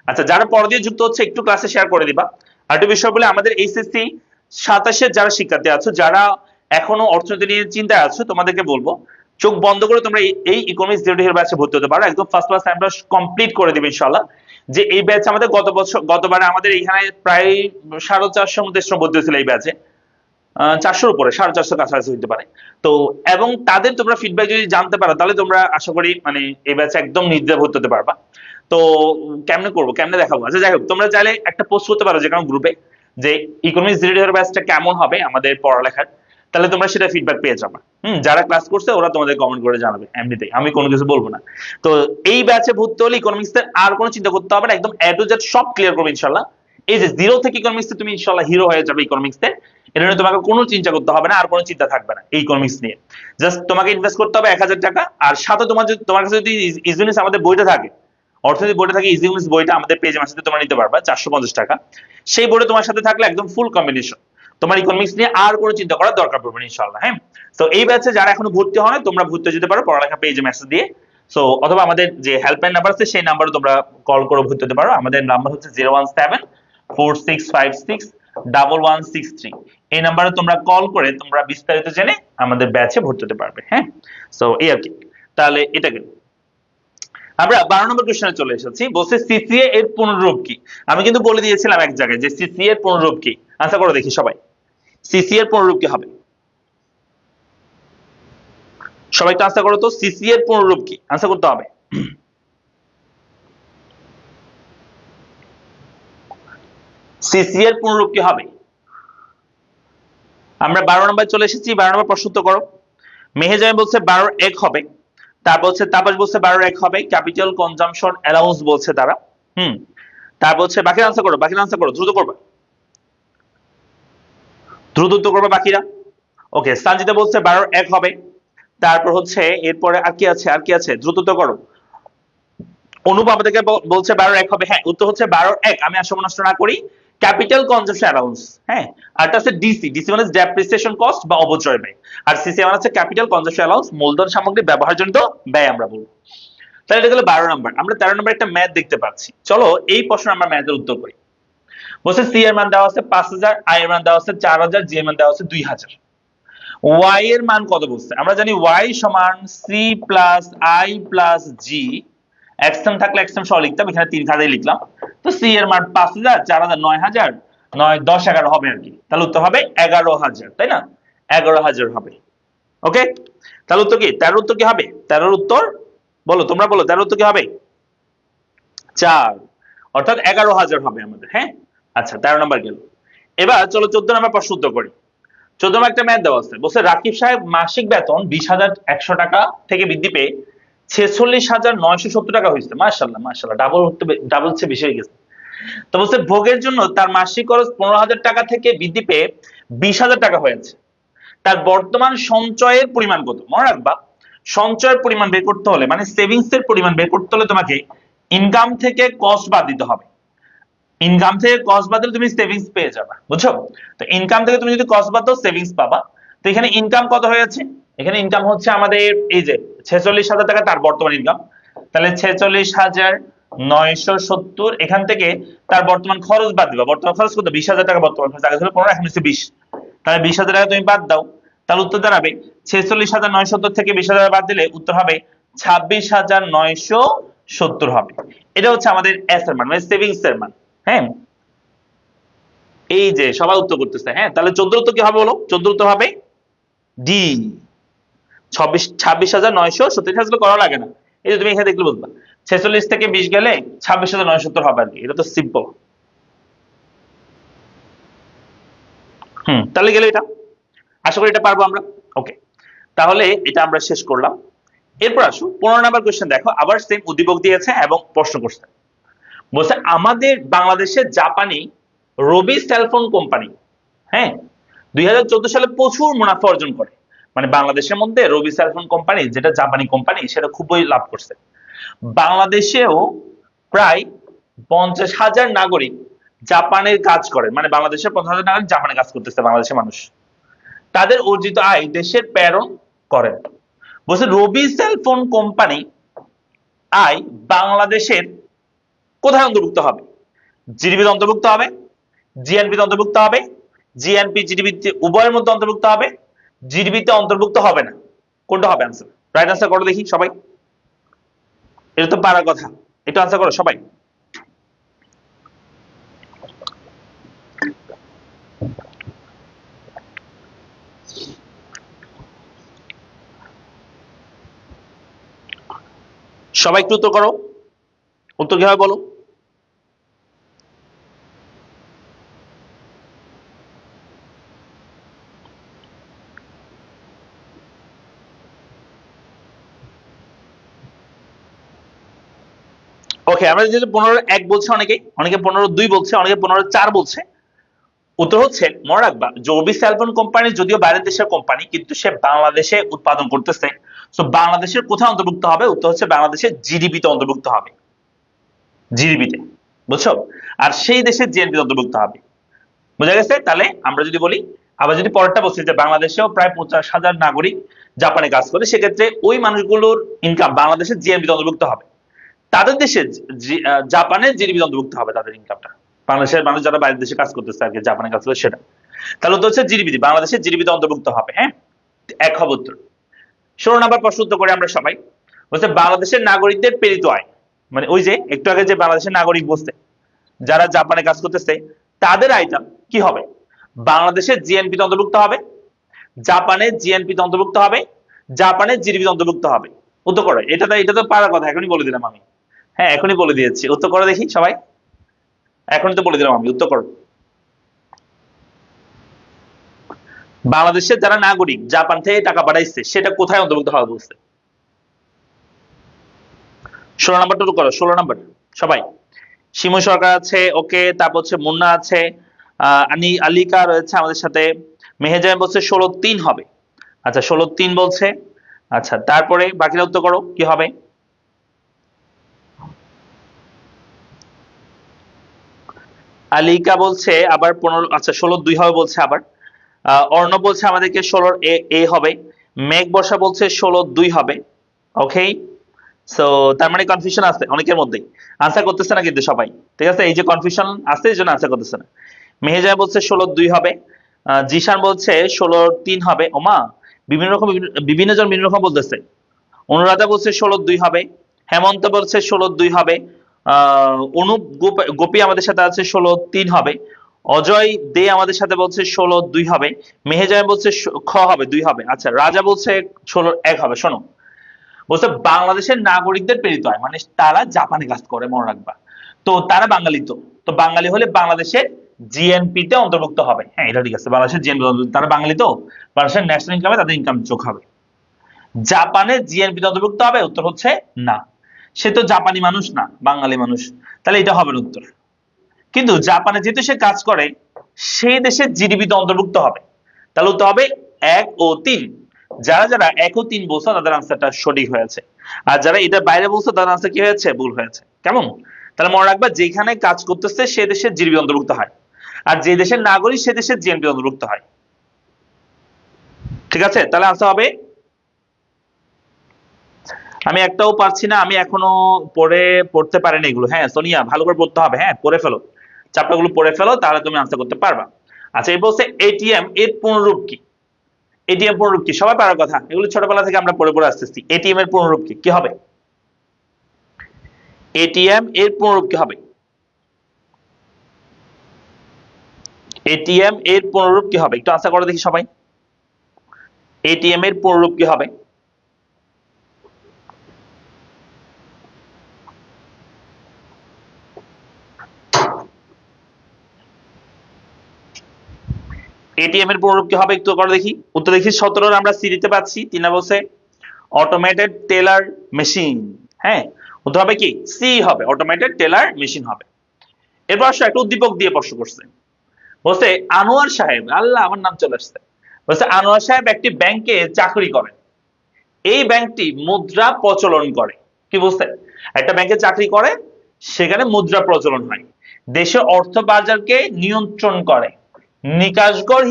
আচ্ছা যারা পর দিয়ে যুক্ত হচ্ছে একটু ক্লাসে শেয়ার করে দিবা। আর একটা বিষয় বলে, আমাদের এইচএসসি 27-এর যারা শিক্ষার্থী আছো, যারা এখনো অর্থনীতি নিয়ে চিন্তায় আছো, তোমাদেরকে বলবো চোখ বন্ধ করে তোমরা এই ইকোনমিক্স জিরো হিয়ার ব্যাচে ভর্তি হতে পারো, একদম ফার্স্ট ক্লাস আমরা কমপ্লিট করে দেব ইনশাআল্লাহ। যে এই ব্যাচ আমাদের গতবারে আমাদের এখানে প্রায় 450 মধ্যে ভর্তি হয়েছিল এই ব্যাচে, 400-র উপরে, 450 কাছাকাছি হতে পারে। তো এবং তাদের তোমরা ফিডব্যাক যদি জানতে পারো, তাহলে তোমরা আশা করি মানে এই ব্যাচে একদম নির্দ্বিধায় ভর্তি হতে পারবা। তো কেমনে করবো, কেমনে দেখাবো? আচ্ছা যাই হোক, তোমরা চাইলে একটা পোস্ট করতে পারো যে কোনো গ্রুপে, যে ইকোনমিক্স জিরো হিয়ার ব্যাচটা কেমন হবে আমাদের পড়ালেখার, তাহলে তোমরা সেটা ফিডব্যাক পেয়ে যাবে। যারা ক্লাস করছে ওরা তোমাদের কমেন্ট করে জানাবে, এমনিতেই আমি কোনো কিছু বলবো না। তো এই ব্যাচে ভর্তি হলে ইকোনমিক্স এর আর কোনো চিন্তা করতে হবে না, একদম এ টু জেড সব ক্লিয়ার করবে ইনশাআল্লাহ। এই যে জিরো থেকে ইকোনমিক্স তুমি ইনশাআল্লাহ হিরো হয়ে যাবে ইকোনমিক্স এ, এটা নিয়ে তোমাকে কোনো চিন্তা করতে হবে না, আর কোনো চিন্তা থাকবে না এই ইকোনমিক্স নিয়ে। জাস্ট তোমাকে ইনভেস্ট করতে হবে 1000 টাকা, আর সাথে তোমার কাছে যদি ইউনিস আমাদের বইটা থাকে, অর্থনীতি বইটা থাকে, ইজি ইংলিশ বইটা আমাদের পেজে মাসে তোমরা নিতে পারবা 450 টাকা। সেই বইটা তোমার সাথে থাকলে একদম ফুল কম্বিনেশন। তোমার ইকোনমিক্স নিয়ে আর কোনো চিন্তা করার দরকার পড়বে না ইনশাআল্লাহ। হ্যাঁ, তো এই ব্যাচে যারা এখনো ভর্তি হয় তোমরা ভর্তি হতে পারো পড়ালেখা পেজে মেসেজ দিয়ে। সো অথবা আমাদের যে হেল্পলাইন নাম্বার আছে সেই নাম্বারে তোমরা কল করে ভর্তি হতে পারো। আমাদের নাম্বার হচ্ছে 01746561163। এই নাম্বারে তোমরা কল করে তোমরা বিস্তারিত জেনে আমাদের ব্যাচে ভর্তি হতে পারবে। হ্যাঁ, সো এই আর কি। তাহলে এটাকে আমরা 12 নম্বর কোশ্চেনে চলে এসেছি। বলছে সিসিএ এর পুনরূপ কি? আমি কিন্তু বলে দিয়েছিলাম এক জায়গায় যে সিসিএ এর পুনরূপ কি। আনসার করে দেখি সবাই, সিসিএ এর পুনরূপ কি হবে? সবাই তো আনসার করো তো, সিসিএ এর পুনরূপ কি? আনসার করতে হবে। সিসিএ এর পুনরূপ কি হবে? আমরা 12 নম্বরে চলে এসেছি। 12 নম্বর প্রশ্ন উত্তর করো। মেহেজাবি বলছে 12 এক হবে। তারপর হচ্ছে তাপস বলছে 12 এক হবে। ক্যাপিটাল কনজাম্পশন অ্যালাউন্স বলছে তারা। তারপর হচ্ছে বাকি আনসার করো, বাকি আনসার করো, দ্রুত করবে, দ্রুত উত্তর করবে বাকিরা। ওকে, সানজিদা বলছে 12 এক হবে। তারপর হচ্ছে এরপরে আর কি আছে, আর কি আছে, দ্রুত উত্তর করো। অনুপ আমাদেরকে বলছে 12 এক হবে। হ্যাঁ, উত্তর হচ্ছে 12 এক। আমি আর সময় নষ্ট না করি, ক্যাপিটাল কনজাম্পশন অ্যালাউন্স। হ্যাঁ, আরটা আছে ডিসি, ডিসি মানে ডেপ্রিসিয়েশন কস্ট বা অপচয় ব্যয়। আর সিসি মানে হচ্ছে ক্যাপিটাল কনজাম্পশন অ্যালাউন্স, মূলধন সামগ্রী ব্যবহারজনিত ব্যয় আমরা বলবো। তাহলে এটা গেল 12 নম্বর। আমরা 13 নম্বর একটা ম্যাথ দেখতে পাচ্ছি। চলো এই প্রশ্ন আমরা ম্যাথের উত্তর করি। বলছে সি এর মান দেওয়া আছে 5000, আই এর মান দেওয়া আছে 4000, জি এর মান দেওয়া আছে 2000। ওয়াই এর মান কত বলছে? আমরা জানি ওয়াই সমান সি প্লাস আই প্লাস জি। এক্সটার্ম থাকলে এক্সটার্ম সহ লিখতাম, এখানে 3 খাতায় লিখলাম। তো সি এর মান 5000, 4000, 9000, 9, 10, 11 হবে আর কি। তাহলে উত্তর হবে 11000, তাই না? 11000 হবে। ওকে, তাহলে উত্তর কি? 13 উত্তর কি হবে? 13 উত্তর বলো, তোমরা বলো, 13 উত্তর কি হবে? 4, অর্থাৎ 11000 হবে আমাদের। হ্যাঁ, আচ্ছা 13 নম্বর গেল। এবার চলো 14 নম্বর প্রশ্ন উত্তর করি। 14 নম্বর একটা ম্যাথ দেওয়া আছে। বলছে রাকিব সাহেব মাসিক বেতন 20,100 টাকা থেকে বৃদ্ধি পেয়ে 46,970 টাকা হয়েছে। মাশাআল্লাহ মাশাআল্লাহ, ডাবল চেয়ে বেশি হয়ে গেছে। তো বলছে ভোগের জন্য তার মাসিক খরচ 15,000 টাকা থেকে বৃদ্ধি পেয়ে 20,000 টাকা হয়েছে। তার বর্তমান সঞ্চয়ের পরিমাণ কত? মনে রাখবা, সঞ্চয়ের পরিমাণ বের করতে হলে মানে সেভিংস এর পরিমাণ বের করতে হলে তোমাকে ইনকাম থেকে কস্ট বাদ দিতে হবে। ইনকাম থেকে কস্ট বাদ দিলে তুমি সেভিংস পেয়ে যাবে, বুঝছো? তো ইনকাম থেকে তুমি যদি কস্ট বাদ দাও সেভিংস পাবা। তো এখানে ইনকাম কত হয়েছে? এখানে ইনকাম হচ্ছে আমাদের এই যে 46,000 টাকা তার বর্তমান ইনকাম। তাহলে 46,970, এখান থেকে তার বর্তমান খরচ বাদ দিবা। বর্তমান খরচ কত? 20,000 টাকা বর্তমান খরচ, আগে ছিল 15, এখন হচ্ছে 20। তাহলে 20,000 টাকা তুমি বাদ দাও, তাহলে উত্তর দাঁড়াবে 46,970 থেকে 20,000 বাদ দিলে উত্তর হবে 26,970 হবে। এটা হচ্ছে আমাদের এস এর মান, মানে সেভিংস এর মান। হ্যাঁ, এই যে সবাই উত্তর করতেছে। হ্যাঁ, তাহলে 14 উত্তর কি হবে বলো? 14 উত্তর হবে ডি, 26,970 করা লাগে না। এই যে তুমি এখানে দেখলে বুঝবা, 46 থেকে 20 গেলে 26,970 হবে আর কি। এটা তো সিম্পল। তাহলে গেলে এটা আশা করি এটা পারবো আমরা। ওকে, তাহলে এটা আমরা শেষ করলাম। এরপর আসো 15 নাম্বার কোশ্চেন। দেখো আবার সেম উদ্দীপক দিয়েছে এবং প্রশ্ন করছে। বলছে আমাদের বাংলাদেশের জাপানি রবি সেলফোন কোম্পানি, হ্যাঁ, 2014 সালে প্রচুর মুনাফা অর্জন করে। মানে বাংলাদেশের মধ্যে রবি সেলফোন কোম্পানি, যেটা জাপানি কোম্পানি, সেটা খুবই লাভ করছে। বাংলাদেশেও প্রায় 50,000 নাগরিক জাপানের কাজ করে, মানে বাংলাদেশের 50,000 নাগরিক জাপানে কাজ করতেছে বাংলাদেশের মানুষ। তাদের অর্জিত আয় দেশের প্রেরণ করেন। বলছে রবি সেলফোন কোম্পানি আয় বাংলাদেশের কোথায় অন্তর্ভুক্ত হবে? জিডিপিতে অন্তর্ভুক্ত হবে, জিএনপিতে অন্তর্ভুক্ত হবে, জিএনপি জিডিপি উভয়ের মধ্যে অন্তর্ভুক্ত হবে, জিডিপিতে অন্তর্ভুক্ত হবে না। কোনটা হবে আনসার? রাইট আনসার করো দেখি সবাই। এটা তো পারার কথা, একটু আনসার করো সবাই। সবাই একটু উত্তর করো, উত্তর কি হবে বলো? ওকে, আমরা যেটা 15-1 বলছে, অনেকে 15-2 বলছে, অনেকে 15-4 বলছে। উত্তর হচ্ছে, মনে রাখবা রবি সেলফোন কোম্পানি যদিও বাইরের দেশের কোম্পানি, কিন্তু সে বাংলাদেশে উৎপাদন করতেছে। তো বাংলাদেশের কোথায় অন্তর্ভুক্ত হবে? উত্তর হচ্ছে বাংলাদেশের জিডিপিতে অন্তর্ভুক্ত হবে, জিডিপিতে, বুঝছো? আর সেই দেশের জিএনপিতে অন্তর্ভুক্ত হবে। বোঝা গেছে? তাহলে আমরা যদি বলি, আবার যদি পরেরটা বলছি যে বাংলাদেশেও প্রায় 50,000 নাগরিক জাপানে কাজ করে, সেক্ষেত্রে ওই মানুষগুলোর ইনকাম বাংলাদেশের জিএনপি অন্তর্ভুক্ত হবে, তাদের দেশে জাপানের জিডিপি অন্তর্ভুক্ত হবে তাদের ইনকামটা। বাংলাদেশের মানুষ যারা বাইরের দেশে কাজ করতেছে আর কি, জাপানে কাজ করে সেটা, তাহলে তো হচ্ছে জিডিপি, বাংলাদেশের জিডিপিতে অন্তর্ভুক্ত হবে। হ্যাঁ, এক হবে উত্তর। 16 নম্বর প্রশ্ন উত্তর করে আমরা সবাই, বলছে বাংলাদেশের নাগরিকদের প্রেরিত আয়, মানে ওই যে একটু আগে যে বাংলাদেশের নাগরিক বলছে যারা জাপানে কাজ করতেছে তাদের আয়টা কি হবে? বাংলাদেশের জিএনপি অন্তর্ভুক্ত হবে, জাপানের জিএনপি অন্তর্ভুক্ত হবে, জাপানের জিডিপি অন্তর্ভুক্ত হবে। উত্তর করো। এটা তো পারার কথা, এখনই বলে দিলাম আমি। হ্যাঁ, এখনই বলে দিয়েছি। উত্তর করো দেখি সবাই, এখনই তো বলে দিলাম আমি। উত্তর করো। বাংলাদেশের যারা নাগরিক জাপান থেকে টাকা পাঠাইছে সেটা কোথায় অন্তর্ভুক্ত হবে বলছে? 16 নম্বরটা করো। 16 নম্বর সবাই। শিমু সরকার আছে, ওকে। তারপর হচ্ছে মুন্না আছে, আলিকা রয়েছে আমাদের সাথে। মেহেজাম বলছে 16-3 হবে। আচ্ছা, 16-3 বলছে। আচ্ছা, তারপরে বাকিরা উত্তর করো কি হবে। আলিকা বলছে আবার 15, আচ্ছা 16-2 হবে বলছে আবার। অর্ণব বলছে আমাদেরকে 16 এ হবে। মেঘ বর্ষা বলছে 16-2 হবে। ওকে, সো তার মানে কনফিউশন আছে অনেকের মধ্যেই, আনসার করতেছে না কিন্তু সবাই। ঠিক আছে, এই যে কনফিউশন আছে এই জন্য আনসার করতেছে না। মেহেজা বলছে 16-2 হবে। জিশান বলছে 16-3 হবে। ওমা, বিভিন্ন রকম বিভিন্ন জন বিভিন্ন রকম বলতেছে। অনুরাধা বলছে 16-2 হবে। হেমন্ত বলছে 16-2 হবে। অনুপ গোপী আমাদের সাথে আছে 16-3 হবে। অজয় দে আমাদের সাথে বলছে 16-2 হবে। মেহেজায় বলছে খ হবে 2 হবে। আচ্ছা, রাজা বলছে 16-1 হবে। শোনো, বলছে বাংলাদেশের নাগরিকদের প্রেরিত হয়, মানে তারা জাপানে কাজ করে, মনে রাখবা। তো তারা বাঙালি, তো বাঙালি হলে বাংলাদেশের জিএনপি তে অন্তর্ভুক্ত হবে। হ্যাঁ, এটা ঠিক আছে, বাংলাদেশের জিএনপি, তারা বাঙালি তো বাংলাদেশের ন্যাশনাল ইনকামে তাদের ইনকাম যোগ হবে। জাপানের জিএনপি তে অন্তর্ভুক্ত হবে? উত্তর হচ্ছে না, সে তো জাপানি মানুষ না, বাঙালি মানুষ, তাহলে এটা হবে না উত্তর। কিন্তু জাপানে যেহেতু সে কাজ করে, সেই দেশের জিডিপি তে অন্তর্ভুক্ত হবে, তাহলে উত্তর হবে 1 ও 3। যারা যারা 1 ও 3 বলছো তাদের আনসারটা সঠিক হয়েছে, আর যারা এটা বাইরে বলছো তাদের আনসার কি হয়েছে? ভুল হয়েছে। কেমন? তাহলে মনে রাখবা, যেখানে কাজ করতেছে সে দেশের জিডিপি অন্তর্ভুক্ত হয়, আর যে দেশের নাগরিক সে দেশের জিএনপি অন্তর্ভুক্ত হয়। ঠিক আছে, তাহলে আনসার হবে। আমি একটাও পারছি না, আমি এখনো পড়তে পারিনি এগুলো। হ্যাঁ সোনিয়া, ভালো করে পড়তে হবে। হ্যাঁ, পড়ে ফেলো, চ্যাপ্টারগুলো পড়ে ফেলো, তাহলে তুমি আনসার করতে পারবা। আচ্ছা, এই বলছে এটিএম এর পুনরূপ কি? এটিএম পুনরূপ কি? সবাই পারার কথা, এগুলো ছোটবেলা থেকে আমরা পড়ে পড়ে আসতেছি। এটিএম এর পুনরূপ কি? কি হবে? এটিএম এর পুনরূপ কি হবে? এটিএম এর পুনরূপ কি হবে? একটু আনসার করো দেখি সবাই। এটিএম এর পুনরূপ কি হবে? এটিএম এর পুনরূপ কি হবে? একটু করো দেখি উত্তর দেখি। 17 আমরা সি দিতে পাচ্ছি। 3 বলছে অটোমেটেড টেলার মেশিন। হ্যাঁ, উত্তর হবে কি? সি হবে, অটোমেটেড টেলার মেশিন হবে। এরপর আসো, একটা উদ্দীপক দিয়ে প্রশ্ন করছে। বলছে আনোয়ার সাহেব, আল্লাহ আমার নাম চলে আসছে। বলছে আনোয়ার সাহেব একটি ব্যাংকে চাকরি করেন, এই ব্যাংকটি মুদ্রা প্রচলন করে। কি বলছে? একটা ব্যাংকে চাকরি করে, সেখানে মুদ্রা প্রচলন হয়, দেশে অর্থ বাজারকে নিয়ন্ত্রণ করে, নিকাশগড়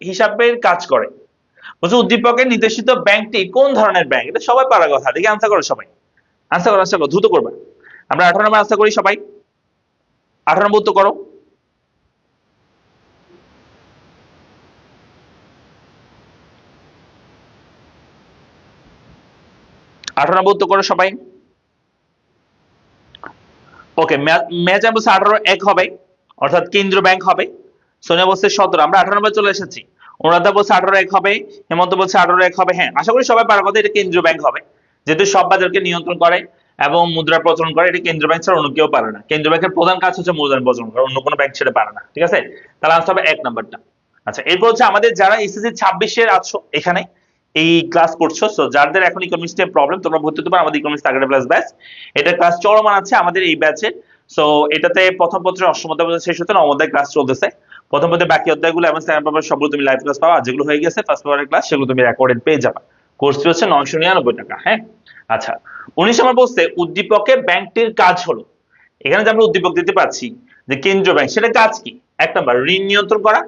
হিসাবের কাজ করে। বলছে উদ্দীপকের নির্দেশিত ব্যাংকটি কোন ধরনের ব্যাংক? এটা সবাই পারার কথা। দেখি আনসার করো সবাই, আনসার করো, দ্রুত করবা। আমরা 18 নম্বর আনসার করি সবাই। 18 নম্বর উত্তর করো। 18 নম্বর উত্তর করো সবাই। ওকে, মেজাম বলছে 18-1 হবে, অর্থাৎ কেন্দ্রীয় ব্যাংক হবে। সোনিয়া বলছে 17। আমরা 18 নম্বর চলে এসেছি। অনুরাধা বলছে 18-1 হবে। হেমন্ত বলছে 18-1 হবে। হ্যাঁ, আশা করি সবাই পারার কথা, এটা কেন্দ্রীয় ব্যাংক হবে, যেহেতু সব বাজারকে নিয়ন্ত্রণ করে এবং মুদ্রা প্রচলন করে। এটা কেন্দ্রীয় ব্যাংক ছাড়া অন্য কেউ পারে না। কেন্দ্রীয় ব্যাংকের প্রধান কাজ হচ্ছে মুদ্রা প্রচলন করা, অন্য কোনো ব্যাংক সেটা পারে না। ঠিক আছে, তাহলে আনসার হবে 1 নাম্বারটা। আচ্ছা, এরপর হচ্ছে আমাদের যারা এসএসসি 26-এর আছো এখানে এই ক্লাস করছো, সো যাদের এখন ইকোনমিক্স এর প্রবলেম, তোমরা ভর্তি হতে পারো আমাদের ইকোনমিক্স টার্গেট প্লাস ব্যাচ। এটা ক্লাস চলমান আছে আমাদের এই ব্যাচে। সো এটাতে প্রথম পত্রের অষ্টম অধ্যায় শেষ হতে, নবম অধ্যায় ক্লাস চলতেছে। প্রথম পত্রের বাকি অধ্যায়গুলো এবং সেকেন্ড পেপার সবগুলো তুমি লাইভ ক্লাস পাবা, আর যেগুলো হয়ে গেছে ফার্স্ট পেপারের ক্লাস সেগুলো তুমি রেকর্ডেড পেয়ে যাবে। কোর্স ফি হচ্ছে 999 টাকা। হ্যাঁ, আচ্ছা 19 নম্বর বলছে উদ্দীপকে ব্যাংকটির কাজ হলো। এখানে যে আমরা উদ্দীপক দিতে পাচ্ছি যে কেন্দ্রীয় ব্যাংক, সেটা কাজ কি? এক নাম্বার ঋণ নিয়ন্ত্রণ করা,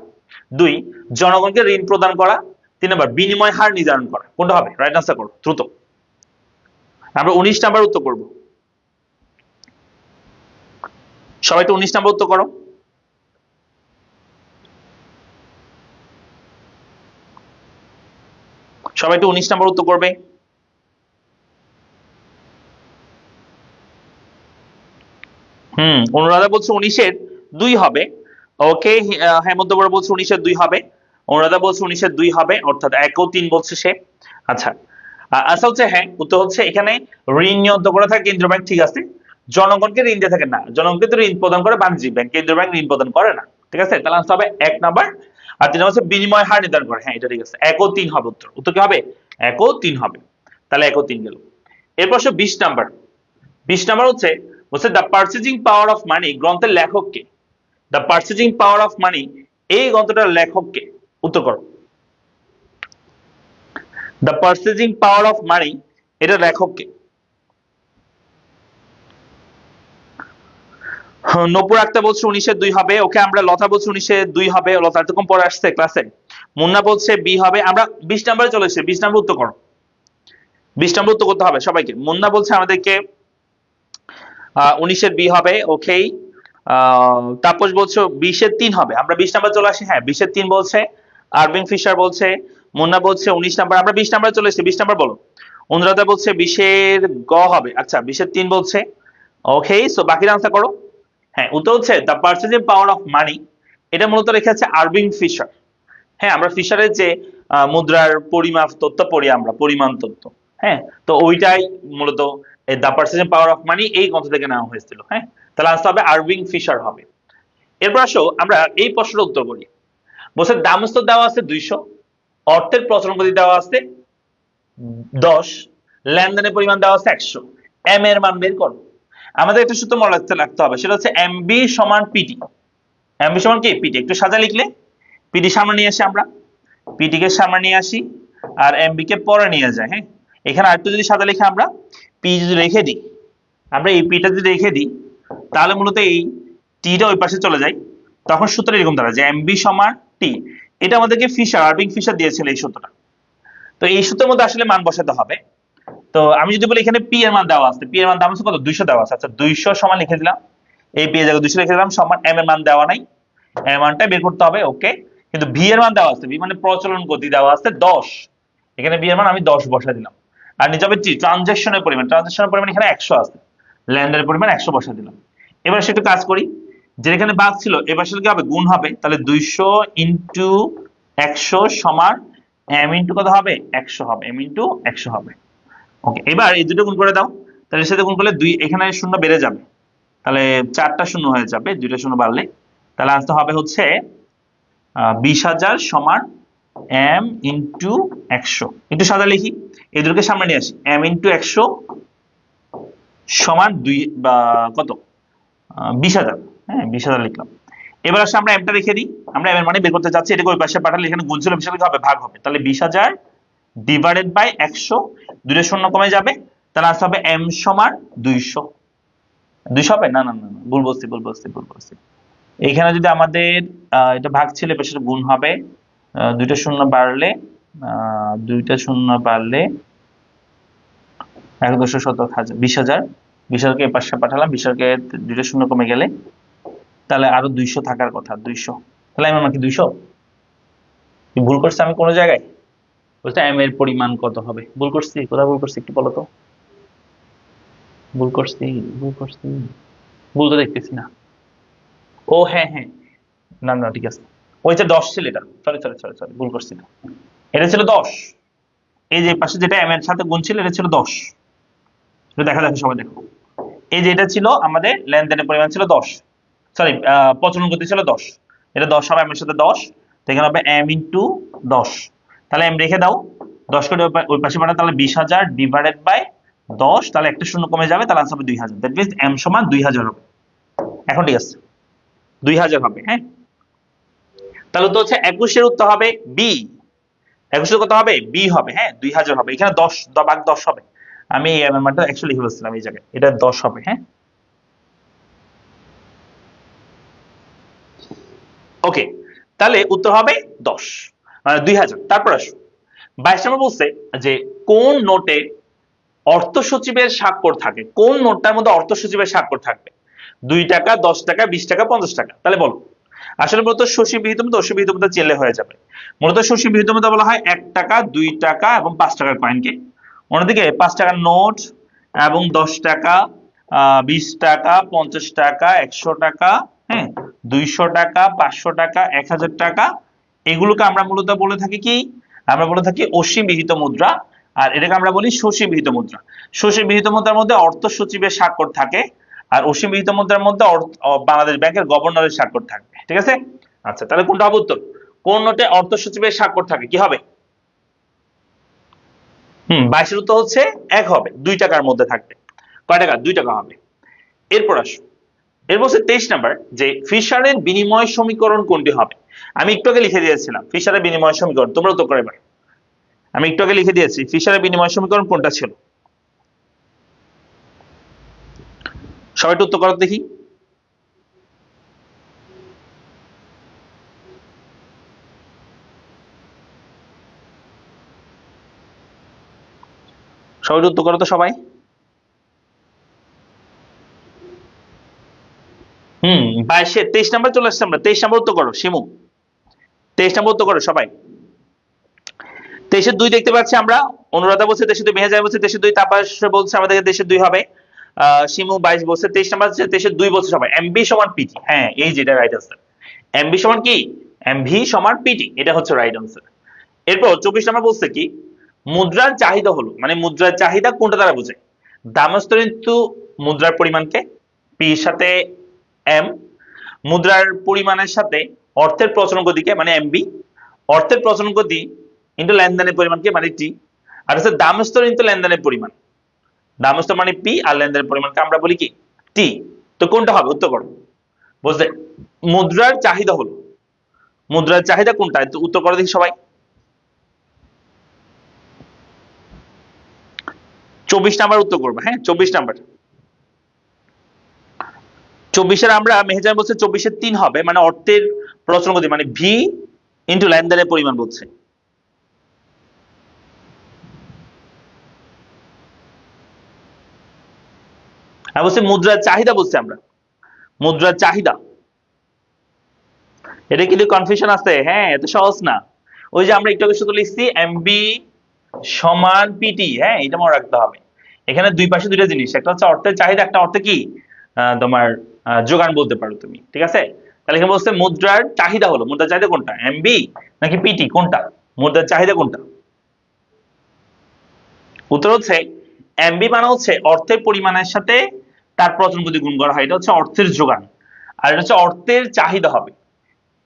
2 জনগণকে ঋণ প্রদান করা, 3 নাম্বার বিনিময় হার নির্ধারণ করা। কোনটা হবে? রাইট আনসার করো দ্রুত। আমরা 19 নাম্বার উত্তর করব। সবাই তো 19 নাম্বার উত্তর করো। সবাই তো 19 নাম্বার উত্তর করবে। অনুরাধা বলছে 19-এর 2 হবে। ওকে, হেমন্ত বড় বলছে 19-এর 2 হবে। অনুরাধা বলছে 19-এর 2 হবে, অর্থাৎ 1 ও 3 বলছে সে। আচ্ছা, আচ্ছা হচ্ছে হ্যাঁ, উত্তর হচ্ছে এখানে ঋণ নিয়ন্ত্রণ করে থাকে কেন্দ্রীয় ব্যাংক, ঠিক আছে। জনগণকে ঋণ দিয়ে থাকে না, জনগণকে তো ঋণ প্রদান করে বাণিজ্যিক ব্যাংক, কেন্দ্রীয় ব্যাংক ঋণ প্রদান করে না, ঠিক আছে। তাহলে আনসার হবে 1 নাম্বার। আর 3 হচ্ছে বিনিময় হার নির্ধারণ করে, হ্যাঁ এটা ঠিক আছে। 1 ও 3 হবে উত্তর। উত্তর কি হবে? 1 ও 3 হবে। তাহলে 1 ও 3 গেল। এরপর 20 নাম্বার। 20 নাম্বার হচ্ছে the purchasing power of money গ্রন্থের লেখক কে? The purchasing power of money এই গ্রন্থটার লেখক কে? উত্তর করো। The purchasing power of money এটা লেখক কে? নপুর আক্তার বলছে 19-এর 2 হবে। ওকে, আমরা লতা বলছে 19-এর 2 হবে। লতা এরকম পড়ে আসছে ক্লাসে। মুন্না বলছে বি হবে। আমরা 20 নম্বরে চলে এসেছি। 20 নম্বর উত্তর করো। 20 নম্বর উত্তর করতে হবে সবাইকে। মুন্না বলছে আমাদেরকে 19-এর বি হবে। ওকে, তাপস বলছো 20-এর 3 হবে। আমরা 20 নাম্বার চলে আসি। হ্যাঁ 20-এর 3 বলছে। আরবিং ফিশার বলছে। মুন্না বলছে 19 নাম্বার। আমরা 20 নাম্বারে চলে এসেছি। 20 নাম্বার বলো। অনুরাধা বলছে 20-এর গ হবে। আচ্ছা 20-এর 3 বলছে। ওকে, সো বাকিরা আনসার করো। হ্যাঁ, উত্তর হচ্ছে the purchasing power of money. এটা মূলত রেখে আছে আরবিং ফিশার। হ্যাঁ, আমরা ফিশারের যে মুদ্রার পরিমাপ তথ্য পড়ি, আমরা পরিমাণ তথ্য। হ্যাঁ, তো ওইটাই মূলত the purchasing power of money এই গ্রন্থ থেকে নেওয়া হয়েছিল। হ্যাঁ, তাহলে আনসার হবে আরবিং ফিশার হবে। এরপর আসো আমরা এই প্রশ্নের উত্তর করি। বলছে দামস্তর দেওয়া আছে 200, অর্থের প্রচলন গতি দেওয়া আছে 10, লেনদেনের পরিমাণ দেওয়া আছে 100, এম এর মান বের করো। আমাদের একটা সূত্র মনে রাখতে হবে, সেটা হচ্ছে এমবি সমান পিটি। এমবি সমান কি? পিটি। একটু সাজা লিখলে পিটি সামনে নিয়ে আসি, আমরা পিটি কে সামনে নিয়ে আসি আর এমবি কে পরে নিয়ে যায়। হ্যাঁ, এখানে আরেকটু যদি সাজা লিখে আমরা পি যদি রেখে দিই, আমরা এই পিটা যদি রেখে দিই, তাহলে মূলত এই টিটা ওই পাশে চলে যায়। তখন সূত্র এরকম দাঁড়ায় যে এমবি সমান টি। এটা আমাদেরকে ফিশার, আরবিং ফিশার দিয়েছিল এই সূত্রটা। তো এই সূত্রের মধ্যে আসলে মান বসাতে হবে। তো আমি যদি বলি এখানে পি এর মান দেওয়া আছে, পি এর মান দাম আছে কত? 200 দেওয়া আছে। আচ্ছা 200 সমান লিখে দিলাম, এই পি এর জায়গায় 200 লিখে দিলাম, সমান এম এর মান দেওয়া নাই, এম এর মানটা বের করতে হবে। ওকে, কিন্তু ভি এর মান দেওয়া আছে, ভি মানে প্রচলন গতি দেওয়া আছে 10, এখানে ভি এর মান আমি 10 বসা দিলাম। আর নিচে হবে টি, ট্রানজাকশনের পরিমাণ, ট্রানজাকশনের পরিমাণ এখানে 100 আছে, লেনদেনের পরিমাণ 100 বসা দিলাম। এবার সেটা কাজ করি, যে এখানে ভাগ ছিল এবার সেটা কি হবে? গুণ হবে। তাহলে 200 ইনটু 100 সমান এম ইনটু কত হবে? 100 হবে, এম ইনটু 100 হবে। ওকে, এবার এই দুটো গুণ করে দাও। তাহলে সাথে গুণ করলে 2 এখানে শূন্য বেড়ে যাবে, তাহলে 4টা শূন্য হয়ে যাবে, 2টা শূন্য বাড়লে। তাহলে আনসার হবে হচ্ছে 20,000 সমান এম ইনটু 100। একটু সাদা লিখি, এই দুটোকে সামনে নিয়ে আসি। এম ইনটু 100 সমান 2 বা কত? 20,000। হ্যাঁ 20,000 লিখলাম। এবার আসলে আমরা এমটা রেখে দিই, আমরা এম এর মানে বের করতে যাচ্ছি, এটাকে ওই পাশে পাঠালে এখানে গুণ ছিল, বিশাল হবে, ভাগ হবে। তাহলে 20,000 ডিভাইডেড বাই 100, 2 শূন্য কমে যাবে, তাহলে আনসার হবে এম সমান 200। 200 হবে? না না না, ভুল বলছি ভুল বলছি ভুল বলছি। এখানে যদি আমাদের এটা ভাগ ছিল, এর সাথে গুণ হবে, 2টা শূন্য বাড়লে 2টা শূন্য বাড়লে 1,10,000 20,000, 20,000কে এই পাশে পাঠালাম, 20,000কে 2টা শূন্য কমে গেলে তাহলে আরো 200 থাকার কথা, 200। তাহলে এম কি 200? ভুল করছি আমি কোন জায়গায়? বলতে এম এর পরিমাণ কত হবে? ভুল করছি কোথায়? ভুল করছি একটু বলো তো। ভুল করছি, ভুল করছি, ভুল তো দেখতেছি না। ও হ্যাঁ হ্যাঁ, না না ঠিক আছে, ওই যে 10 ছিল, এটা সরি সরি সরি সরি, ভুল করছি। এটা ছিল 10, এই যে পাশে যেটা এম এর সাথে গুণ ছিল এটা ছিল 10। এটা দেখা দেখো সবাই দেখো, এই যে এটা ছিল আমাদের লেনদেনের পরিমাণ ছিল 10, সরি প্রচলন গতি ছিল 10, এটা 10 হবে এম এর সাথে 10, তো এখানে হবে এম ইনটু 10। তাহলে এম রেখে দাও, 10 করে ওই পাশে পাঠাও, তাহলে 20,000 ডিভাইডেড বাই 10, তাহলে একটা শূন্য কমে যাবে, তাহলে আনসার হবে 2,000। দ্যাট মিন্স এম সমান 2,000 হবে। এখন ঠিক আছে, 2,000 হবে। হ্যাঁ, তাহলে তো হচ্ছে 21-এর উত্তর হবে বি। 21-এর কত হবে? বি হবে। হ্যাঁ 2,000 হবে, এখানে 10 ভাগ 10 হবে। আমি এই এম এর মানটা অ্যাকচুয়ালি লিখে বলছিলাম এই জায়গায়, এটা 10 হবে। হ্যাঁ, ওকে, তাহলে উত্তর হবে 10 মানে 2000। তারপর আসো 22 নম্বর বলছে যে কোন নোটে অর্থ সচিবের স্বাক্ষর থাকে, কোন নোটটার মধ্যে অর্থ সচিবের স্বাক্ষর থাকবে? 2 টাকা, 10 টাকা, 20 টাকা, 50 টাকা, তাহলে বলো। আসলে মূলত শশী বিহিত মুদ্রা, অসী বিহিত মুদ্রা চেলে হয়ে যাবে। মূলত শশী বিহিত মুদ্রা বলা হয় 1 টাকা, 2 টাকা এবং 5 টাকার কয়েনকে। অন্যদিকে 5 টাকার নোট এবং 10 টাকা, 20 টাকা, 50 টাকা, 100 টাকা, হ্যাঁ, 200 টাকা, 500 টাকা, 1000 টাকা, এগুলোকে আমরা মূলত বলে থাকি কি? আমরা বলে থাকি অসীম বিহিত মুদ্রা। আর এটাকে আমরা বলি শশী বিহিত মুদ্রা। শশী বিহিত মুদ্রার মধ্যে অর্থ সচিবের স্বাক্ষর থাকে, আর অসীম বিহিত মুদ্রার মধ্যে বাংলাদেশ ব্যাংকের গভর্নরের স্বাক্ষর থাকবে। ঠিক আছে? আচ্ছা, তাহলে কোনটা হবে উত্তর? কোন নোটে অর্থ সচিবের স্বাক্ষর থাকে, কি হবে? 22 উত্তর হচ্ছে 1 হবে, 2 টাকার মধ্যে থাকবে। কয় টাকা? 2 টাকা হবে। এরপর আসো, এর বলছে 23 নাম্বার যে ফিশারের বিনিময় সমীকরণ কোনটি হবে? আমি একটু আগে লিখে দিয়েছিলাম ফিশারের বিনিময় সমীকরণ, তোমরা তো করে এবার। আমি একটু আগে লিখে দিয়েছি ফিশারের বিনিময় সমীকরণ কোনটা ছিল। সবাই একটু উত্তর করো দেখি। সবাই উত্তর করো তো সবাই। 22 23 নাম্বার চলে আসছে আমরা। 23 নাম্বার উত্তর করো শিমু। 23 নাম্বার উত্তর করো সবাই। 23 2 দেখতে পাচ্ছি আমরা। অনুরাধা বলছে 23 2, মেহেজায় বলছে 23 2, তাপাস বলছে আমাদের 23 2 হবে। শিমু 22 বলছে। 23 নাম্বার হচ্ছে 23 2 বলছে সবাই। এমবি সমান পিটি, হ্যাঁ এই যেটা রাইট আনসার। এমবি সমান কি? এমভি সমান পিটি, এটা হচ্ছে রাইট আনসার। এরপর 24 নাম্বার বলছে কি? মুদ্রার চাহিদা হলো, মানে মুদ্রার চাহিদা কোনটা দ্বারা বোঝায়? দামস্তরিত মুদ্রার পরিমাণকে, পি এর সাথে এম, মুদ্রার পরিমাণের সাথে অর্থের প্রচলন গতিকে মানে এমবি, অর্থের প্রচলন গতি ইন্টু লেনদেনের পরিমাণকে মানে টি, আর হচ্ছে দামস্তর ইন্টু লেনদেনের পরিমাণ। দামস্তর মানে পি আর লেনদেনের পরিমাণকে আমরা বলি কি? টি। তো কোনটা হবে? উত্তর করো। বুঝলে? মুদ্রার চাহিদা হলো, মুদ্রার চাহিদা কোনটা? উত্তর করো দেখি সবাই। 24 নাম্বার উত্তর করবো, হ্যাঁ 24 নাম্বার। 24 আমরা মেহেজান বলছে 24 3 হবে, মানে অর্থের প্রচলন গতি মানে ভি ইন্টু লেনদেনের পরিমাণ বলছে। আর বলছে মুদ্রার চাহিদা বলছে আমরা, মুদ্রার চাহিদা। এটা কিন্তু কনফিউশন আছে, হ্যাঁ এত সহজ না। ওই যে আমরা একটু আগে শুধু লিখছি এমবি সমান পিটি, হ্যাঁ এটা মনে রাখতে হবে। এখানে দুই পাশে দুইটা জিনিস, একটা হচ্ছে অর্থের চাহিদা, একটা অর্থে কি তোমার যোগান বলতে পারো তুমি। ঠিক আছে? তাহলে এখানে বলছে মুদ্রার চাহিদা হলো, মুদ্রার চাহিদা কোনটা? এমবি নাকি পিটি, কোনটা? মুদ্রার চাহিদা কোনটা? উত্তর হচ্ছে এমবি মানে হচ্ছে অর্থের পরিমাণের সাথে তার প্রচলন গতি গুণ করা হয়, এটা হচ্ছে অর্থের যোগান। আর এটা হচ্ছে অর্থের চাহিদা হবে,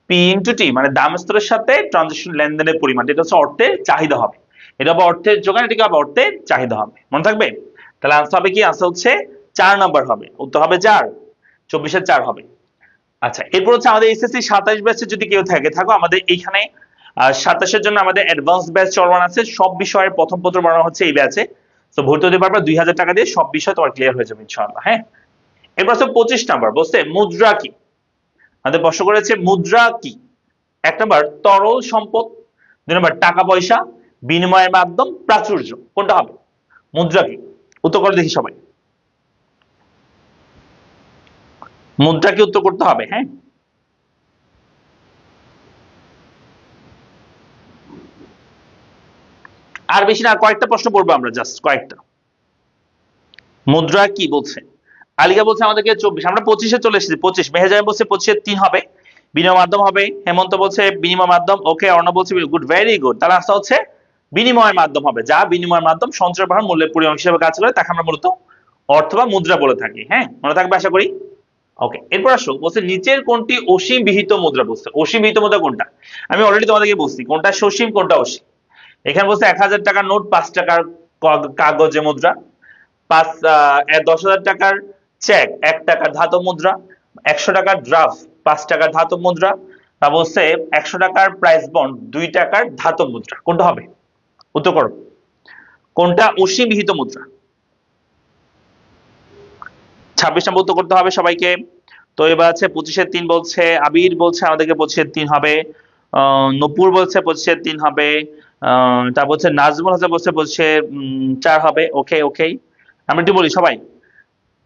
পি ইন্টু টি মানে দাম স্তরের সাথে ট্রানজাকশন লেনদেনের পরিমাণ, এটা হচ্ছে অর্থের চাহিদা হবে। এটা হবে অর্থের যোগান, এটাকে হবে অর্থের চাহিদা হবে। মনে থাকবে? তাহলে আনসার হবে কি? আনসার হচ্ছে 4 নাম্বার হবে, উত্তর হবে 4। 24 4 হবে। আচ্ছা, এরপর হচ্ছে আমাদের এসএসসি 27 ব্যাচে যদি কেউ থাকো আমাদের এইখানে 27 এর জন্য আমাদের অ্যাডভান্স ব্যাচ চলমান আছে। সব বিষয়ের প্রথম পত্র বানানো হচ্ছে এই ব্যাচে। তো ভর্তি হতে পারবে 2000 টাকা দিয়ে, সব বিষয় তোমার ক্লিয়ার হয়ে যাবে ইনশাআল্লাহ। হ্যাঁ, এরপর হচ্ছে 25 নাম্বার বলছে মুদ্রা কি? আমাদের প্রশ্ন করেছে মুদ্রা কি? 1 নাম্বার তরল সম্পদ, 2 নাম্বার টাকা পয়সা, বিনিময়ের মাধ্যম, প্রাচুর্য, কোনটা হবে? মুদ্রা কি? উত্তর করে দেখি সবাই। মুদ্রা কি উত্তর করতে হবে, হ্যাঁ। আর বেশি না, কয়েকটা প্রশ্ন পড়বো আমরা, জাস্ট কয়েকটা। মুদ্রা কি বলছে? আলিকা বলছে আমাদেরকে 24, আমরা 25-এ চলে এসেছি। 25 মেহেজাবিন বলছে 25-এ 3 হবে, বিনিময় মাধ্যম হবে। হেমন্ত বলছে বিনিময় মাধ্যম, ওকে। অর্ণব বলছে গুড, ভেরি গুড। তাহলে আনসার হচ্ছে বিনিময় মাধ্যম হবে, যা বিনিময় মাধ্যম সঞ্চয় ভার মূল্যের পরিমাণ হিসেবে কাজ করে, তাকে আমরা মূলত অর্থ বা মুদ্রা বলে থাকি। হ্যাঁ, মনে থাকবে আশা করি। ওকে, এরপর আসো বলছে নিচের কোনটি অসীম বিহিত মুদ্রা? বলছে অসীম বিহিত মুদ্রা কোনটা? আমি অলরেডি তোমাদেরকে বলছি কোনটা সসীম কোনটা অসীম। এখানে বলছে 1000 টাকার নোট, 5 টাকার কাগজে মুদ্রা, 10,000 টাকার চেক, 1 টাকার ধাতব মুদ্রা, 100 টাকার ড্রাফট, 5 টাকার ধাতব মুদ্রা, তা বলছে 100 টাকার প্রাইস বন্ড, 2 টাকার ধাতব মুদ্রা, কোনটা হবে? উত্তর করো, কোনটা অসীম বিহিত মুদ্রা? 26 নম্বর উত্তর করতে হবে সবাইকে। তো এবার আছে 25-3 বলছে, আবির বলছে আমাদেরকে 25-3 হবে, নূপুর বলছে 25-3 হবে, তারপর হচ্ছে নাজমুল হাসান বলছে 4 হবে। ওকে ওকে, আমরা একটু বলি সবাই।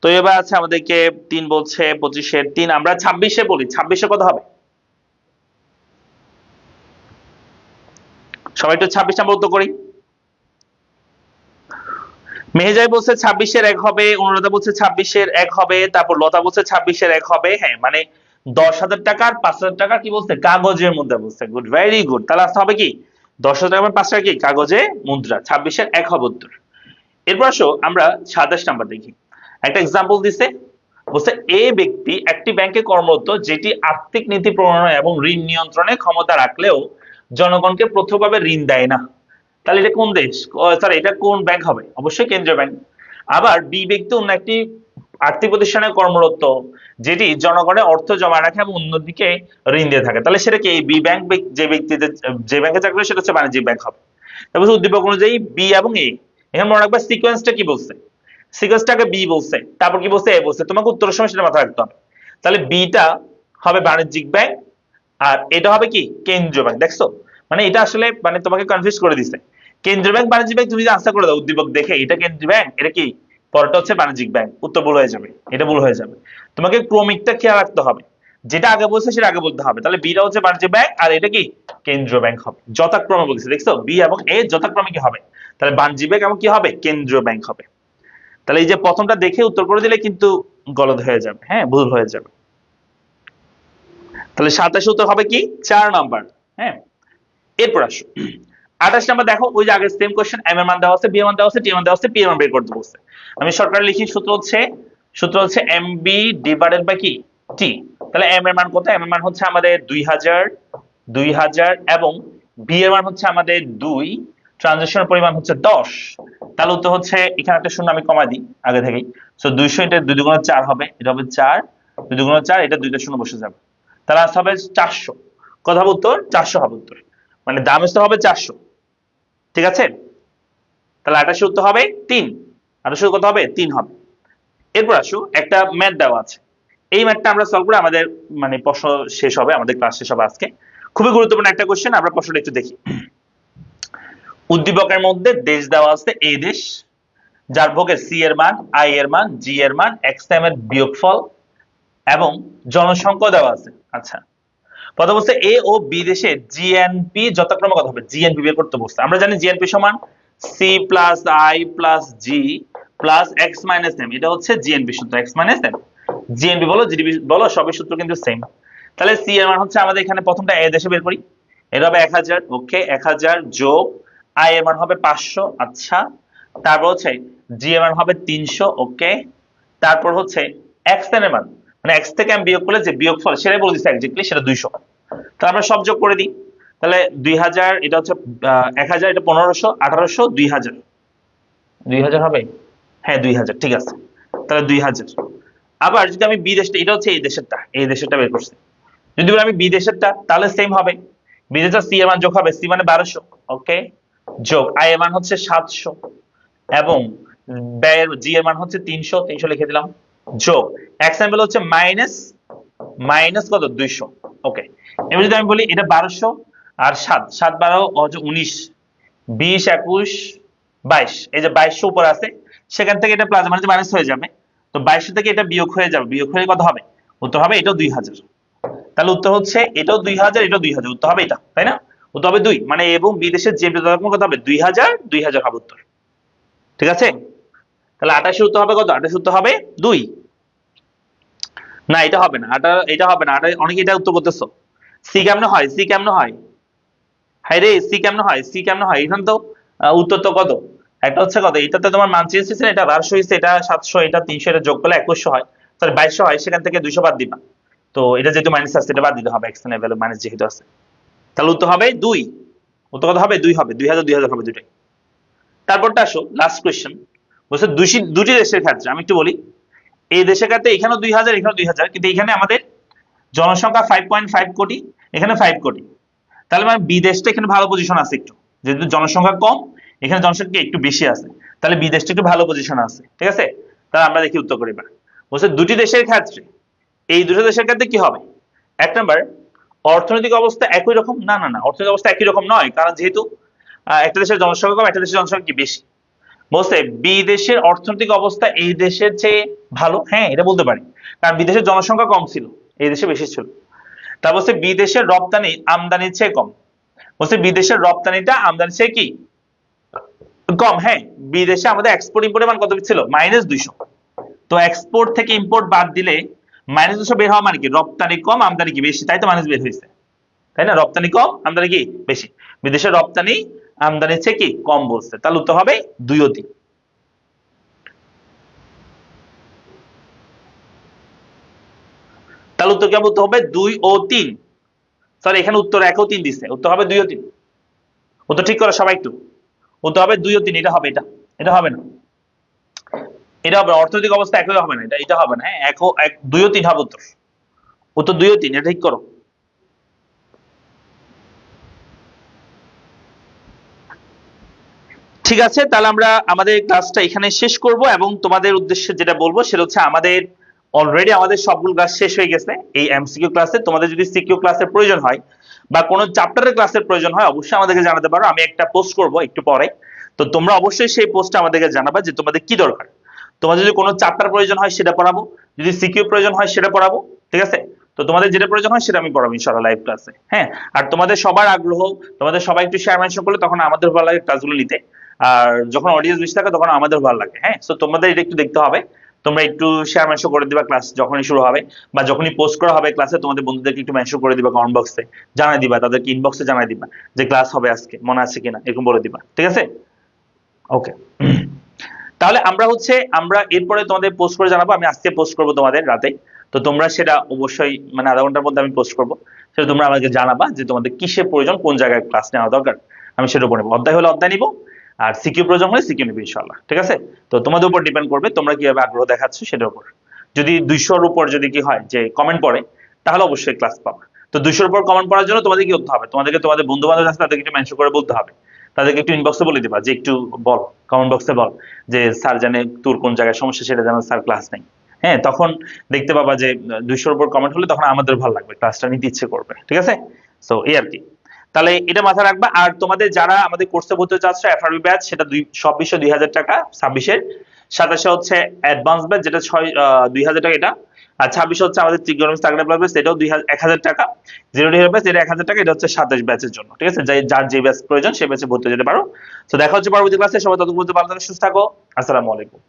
তো এবার আছে আমাদেরকে 3 বলছে 25-3, আমরা 26-এ বলি, 26-এ কত হবে? সবাই একটু 26 নাম্বার উত্তর করি। মেহেজাই বলছে 26-এর 1 হবে, অনুরাধা বলছে 26-এর 1 হবে, তারপর লতা বলছে 26-এর 1 হবে। হ্যাঁ, মানে 10,000 টাকা আর 5,000 টাকা কি বলছে? কাগজের মুদ্রা বলছে। Good, very good. তাহলে আসতে হবে কি 10,000 টাকা 5 টাকা কি কাগজে মুদ্রা, 26-এর 1 হবে উত্তর। এরপর আসো আমরা 27 নাম্বার দেখি। একটা এক্সাম্পল দিছে, বলছে এ ব্যক্তি একটি ব্যাংকে কর্মরত যেটি আর্থিক নীতি প্রণয়ন এবং ঋণ নিয়ন্ত্রণের ক্ষমতা রাখলেও জনগণকে প্রত্যক্ষভাবে ঋণ দেয় না। তাহলে এটা কোন দেশ, স্যার এটা কোন ব্যাংক হবে? অবশ্যই কেন্দ্রীয় ব্যাংক। আবার বি ব্যক্তি অন্য একটি আর্থিক প্রতিষ্ঠানে কর্মরত যেটি জনগণের অর্থ জমা রাখে এবং অন্যদিকে ঋণ দিয়ে থাকে। তাহলে সেটা কি বি ব্যাংক, যে ব্যক্তিতে যে ব্যাংকে চাকরি করে সেটা হচ্ছে বাণিজ্যিক ব্যাংক হবে। তারপর উদ্দীপক অনুযায়ী বি এবং এ, এখানে মনে রাখবা সিকোয়েন্সটা কি বলছে, সিকোয়েন্সটাকে বি বলছে, তারপর কি বলছে এ বলছে, তোমাকে উত্তরের সময় সেটা মাথায় রাখতে হবে। তাহলে বিটা হবে বাণিজ্যিক ব্যাংক আর এটা হবে কি কেন্দ্রীয় ব্যাংক। দেখছো, মানে এটা আসলে মানে তোমাকে কনফিউজ করে দিছে। কেন্দ্রীয় ব্যাংক বাণিজ্যিক ব্যাংক তুমি যদি আনসার করে দাও উদ্দীপক দেখে এটা কেন্দ্রীয় ব্যাংক, এটা কি পরটা হচ্ছে বাণিজ্যিক ব্যাংক, উত্তর ভুল হয়ে যাবে, এটা ভুল হয়ে যাবে। তোমাকে ক্রমিকটা খেয়াল রাখতে হবে, যেটা আগে বলছে সেটা আগে বলতে হবে। তাহলে বিটা হচ্ছে বাণিজ্যিক ব্যাংক আর এটা কি কেন্দ্রীয় ব্যাংক হবে, যথাক্রমে বলছে। দেখছো, বি এবং এ যথাক্রমে কি হবে, তাহলে বাণিজ্যিক ব্যাংক এবং কি হবে কেন্দ্রীয় ব্যাংক হবে। তাহলে এই যে প্রথমটা দেখে উত্তর করে দিলে কিন্তু গলদ হয়ে যাবে, হ্যাঁ ভুল হয়ে যাবে। তাহলে 27 উত্তর হবে কি 4 নাম্বার। হ্যাঁ, এরপর আসো 28 নাম্বার। দেখো ওই যে আগের সেম কোশ্চেন, এম এর মান দেওয়া আছে, বি এর মান দেওয়া আছে, টি এর মান দেওয়া আছে, পি এর মান বের করতে বলছে। আমি শর্টকাট লিখি, সূত্র হচ্ছে এম বি ডিভাইডেড বাই কি টি। তাহলে এম এর মান কত? এম এর মান হচ্ছে আমাদের 2000 এবং বি এর মান হচ্ছে আমাদের 2, ট্রানজিশনের পরিমাণ হচ্ছে 10। তাহলে উত্তর হচ্ছে, এখানে একটা শূন্য আমি কমাই দিই আগে থেকেই। সো 200 এটা 2 দুগুণে 4 হবে, এটা হবে 4, 2 দুগুণে 4, এটা 2টা শূন্য বসে যাবে। তাহলে আসতে হবে 400। কত হবে উত্তর? 400 হবে উত্তর, মানে দাম আসতে হবে 400। ঠিক আছে, তাহলে 28 উত্তর হবে 3, 28 কত হবে 3 হবে। এরপর আসো একটা ম্যাথ দেওয়া আছে, এই ম্যাথটা আমরা সলভ করে আমাদের মানে প্রশ্ন শেষ হবে, আমাদের ক্লাস শেষ হবে আজকে। খুবই গুরুত্বপূর্ণ একটা কোশ্চেন, আমরা প্রশ্নটা একটু দেখি। উদ্দীপকের মধ্যে দেশ দেওয়া আছে এ দেশ, যার ভোগে সি এর মান, আই এর মান, জি এর মান, এক্স এর বিয়োগফল এবং জনসংখ্যা দেওয়া আছে। আচ্ছা, কথা বলছে এ ও বি দেশে জিএনপি যথাক্রমে কত হবে, জিএনপি বের করতে বলছে। আমরা জানি জিএনপি সমান C plus I plus G plus X minus M, এটা হচ্ছে জিএনপি সূত্র, এক্স মাইনাস এম। জিএনপি বলো জিডিপি বলো সবই সূত্র কিন্তু সেম। তাহলে সি এর মান হচ্ছে আমাদের এখানে প্রথমটা এ দেশে বের করি, এটা হবে 1000। ওকে, 1000 যোগ আই এর মান হবে 500। আচ্ছা, তারপর হচ্ছে জি এর মান হবে 300। ওকে, তারপর হচ্ছে এক্স এর মান, মানে এক্স থেকে আমি বিয়োগ করলে যে বিয়োগফল সেটাই বলে দিচ্ছে এক্স্যাক্টলি, সেটা 200। তাহলে আমরা সব যোগ করে দিই। তাহলে 2000, এটা হচ্ছে 1000, এটা 1500, 1800, 2000, 2000 হবে। হ্যাঁ 2000, ঠিক আছে। তাহলে 2000। আবার যদি আমি বি দেশটা, এটা হচ্ছে এই দেশেরটা বের করছি, যদি বলি আমি বি দেশেরটা তাহলে সেম হবে। বি দেশের সি এর মান যোগ হবে, সি মানে 1200। ওকে, যোগ আই এর মান হচ্ছে 700 এবং ব্যয়ের জি এর মান হচ্ছে 300 লিখে দিলাম, যোগ এক্স এম হচ্ছে মাইনাস কত 200। ওকে, এবার যদি আমি বলি এটা 1200 আর 7, 7 12 19, 20 21 22, এই যে 2200 উপর আছে, সেখান থেকে এটা প্লাস মানে মাইনাস হয়ে যাবে। তো 2200 থেকে এটা বিয়োগ হয়ে যাবে, বিয়োগ হয়ে কত হবে? উত্তর হবে এটাও 2000। তাহলে উত্তর হচ্ছে এটাও 2000, এটাও 2000, উত্তর হবে এটা, তাই না? উত্তর হবে 2, মানে এবং বিদেশের যে কত হবে 2000, 2000 হবে উত্তর। ঠিক আছে, তাহলে 28 উত্তর হবে কত? 28 উত্তর হবে 2। না এটা হবে না, এটা হবে না, অনেকে এটা উত্তর করতেছো। সি কেমনে হয়, সি কেমনে হয়, হাই রে সি কেমনে হয়, সি কেমনে হয়? এখানে তো উত্তর তো কত, একটা হচ্ছে কত, এটাতে তোমার মান চেঞ্জ হয়েছে, এটা 1200 হয়েছে, এটা 700, এটা 300, এটা যোগ করলে 2100 হয়, সরি 2200 হয়, সেখান থেকে 200 বাদ দিবা। তো এটা যেহেতু মাইনাস আছে এটা বাদ দিতে হবে, এক্স এর ভ্যালু মাইনাস যেহেতু আছে। তাহলে উত্তর হবে 2, উত্তর কত হবে 2 হবে, 2000 2000 হবে দুটাই। তারপরটা আসো লাস্ট কোশ্চেন, বলছে দুটি দেশের ক্ষেত্রে আমি একটু বলি, এই দেশের ক্ষেত্রে এখানেও 2000, এখানেও 2000, কিন্তু এখানে আমাদের জনসংখ্যা 5.5 কোটি, এখানে 5 কোটি। তাহলে মানে বিদেশটা এখানে ভালো পজিশন আছে একটু, যেহেতু জনসংখ্যা কম, এখানে জনসংখ্যা একটু বেশি আছে, তাহলে বিদেশটা একটু ভালো পজিশন আছে। ঠিক আছে, তাহলে আমরা দেখি উত্তর করি। বলছে দুটি দেশের ক্ষেত্রে এই দুটো দেশের ক্ষেত্রে কি হবে? এক নাম্বার, অর্থনৈতিক অবস্থা একই রকম, না না না, অর্থনৈতিক অবস্থা একই রকম নয়, কারণ যেহেতু একটা দেশের জনসংখ্যা কম, একটা দেশের জনসংখ্যা কি বেশি। বলছে বিদেশের অর্থনৈতিক অবস্থা এই দেশের চেয়ে ভালো, হ্যাঁ এটা বলতে পারি, কারণ বিদেশের জনসংখ্যা কম ছিল, এই দেশে বেশি ছিল। তা বলছে বিদেশের রপ্তানি আমদানির চেয়ে কম, বলছে বিদেশের রপ্তানিটা আমদানির চেয়ে কি কম। হ্যাঁ, বিদেশে আমাদের এক্সপোর্ট ইম্পোর্টের মান কত ছিল? -200। তো এক্সপোর্ট থেকে ইম্পোর্ট বাদ দিলে -200 বের হওয়া মানে কি? রপ্তানি কম আমদানি কি বেশি, তাই তো মাইনাস বের হয়েছে, তাই না? রপ্তানি কম আমদানি কি বেশি, বিদেশের রপ্তানি আমদানির চেয়ে কি কম বলছে, তাহলে উত্তর হবে 2 ও 3। তাহলে উত্তর কেমন হবে? 2 ও 3। সরি, এখানে উত্তর 1 ও 3 দিচ্ছে, উত্তর হবে 2 ও 3। উত্তর ঠিক করো সবাই একটু, উত্তর হবে 2 ও 3। এটা হবে, এটা এটা হবে না, এটা হবে অর্থনৈতিক অবস্থা একই হবে না, এটা এটা হবে না। হ্যাঁ, 2 ও 3 হবে উত্তর, উত্তর 2 ও 3, এটা ঠিক করো। ঠিক আছে, তাহলে আমরা আমাদের ক্লাসটা এখানে শেষ করব, এবং তোমাদের উদ্দেশ্যে যেটা বলবো সেটা হচ্ছে আমাদের অলরেডি আমাদের সবগুলো ক্লাস শেষ হয়ে গেছে এই এমসিকিউ ক্লাসে। তোমাদের যদি সিকিউ ক্লাসের প্রয়োজন হয় বা কোনো চ্যাপ্টারের ক্লাসের প্রয়োজন হয়, অবশ্যই আমাদেরকে জানাতে পারো, আমি একটা পোস্ট করব একটু পরে। তো তোমরা অবশ্যই সেই পোস্টটা আমাদেরকে জানাবা যে তোমাদের কি দরকার। তোমাদের যদি কোনো চ্যাপ্টার প্রয়োজন হয় সেটা পড়াবো, যদি সিকিউ প্রয়োজন হয় সেটা পড়াবো, ঠিক আছে? তো তোমাদের যেটা প্রয়োজন হয় সেটা আমি পড়াবো ইনশাআল্লাহ লাইভ ক্লাসে। হ্যাঁ, আর তোমাদের সবার আগ্রহ, তোমাদের সবাই একটু শেয়ার মেনশন করলে তখন আমাদের ভালো লাগে ক্লাসগুলো নিতে, আর যখন অডিয়েন্স বেশি থাকে তখন আমাদের ভালো লাগে। হ্যাঁ, সো তোমাদের এটা একটু দেখতে হবে, তোমরা একটু শেয়ার মেনশন করে দিবা ক্লাস যখনই শুরু হবে বা যখনই পোস্ট করা হবে ক্লাসে, তোমাদের বন্ধুদেরকে একটু মেনশন করে দিবা, কমেন্ট বক্সে জানাই দিবা, তাদেরকে ইনবক্সে জানাই দিবা যে ক্লাস হবে আজকে, মনে আছে কিনা এরকম বলে দিবা, ঠিক আছে? ওকে, তাহলে আমরা এরপরে তোমাদের পোস্ট করে জানাবো, আমি আজকে পোস্ট করবো তোমাদের রাতে। তো তোমরা সেটা অবশ্যই মানে আধা ঘন্টার মধ্যে আমি পোস্ট করবো, সেটা তোমরা আমাকে জানাবা যে তোমাদের কিসের প্রয়োজন, কোন জায়গায় ক্লাস নেওয়া দরকার, আমি সেটা উপর নেবো। অধ্যায় হলে অধ্যায় নিবো, আর সিকিউ প্রয়োজন হলে সিকিউ নিবো ইনশাআল্লাহ, ঠিক আছে? তো তোমাদের উপর ডিপেন্ড করবে তোমরা কিভাবে আগ্রহ দেখাচ্ছ সেটার উপর। যদি 200-র উপর যদি কি হয় যে কমেন্ট পড়ে, তাহলে অবশ্যই ক্লাস পাবা। তো 200-র উপর কমেন্ট পড়ার জন্য তোমাদের কি করতে হবে? তোমাদেরকে তোমাদের বন্ধু বান্ধব আছে তাদেরকে একটু মেনশন করে বলতে হবে, তাদেরকে একটু ইনবক্সে বলে দিবা যে একটু বল, কমেন্ট বক্সে বল যে স্যার জানে তোর কোন জায়গায় সমস্যা, সেটা জানো স্যার ক্লাস নেই। হ্যাঁ, তখন দেখতে পাবা যে 200-র উপর কমেন্ট হলে তখন আমাদের ভালো লাগবে, ক্লাসটা নিতে ইচ্ছে করবে, ঠিক আছে? সো এই আর কি, তাহলে এটা মাথায় রাখবা। আর তোমাদের যারা আমাদের কোর্সে ভর্তি হতে চাচ্ছ এফআরবি ব্যাচ, সেটা সব বিষয়ে 2000 টাকা, 26-এর 27-এ হচ্ছে অ্যাডভান্স ব্যাচ যেটা 2000 টাকা এটা, আর 26 হচ্ছে আমাদের ত্রিগোনোমেট্রিক্স তাগড়া প্লাস ব্যাচ, এটাও 1000 টাকা। জিরো ডি ব্যাচ এটা 1000 টাকা, এটা হচ্ছে 27 ব্যাচের জন্য, ঠিক আছে? যার যে ব্যাচ প্রয়োজন সেই ব্যাচে ভর্তি হতে পারো। তো দেখা হচ্ছে পরবর্তী ক্লাসে, সবাই ততক্ষণ ভালো থাকো, সুস্থ থাকো। আসসালামু আলাইকুম।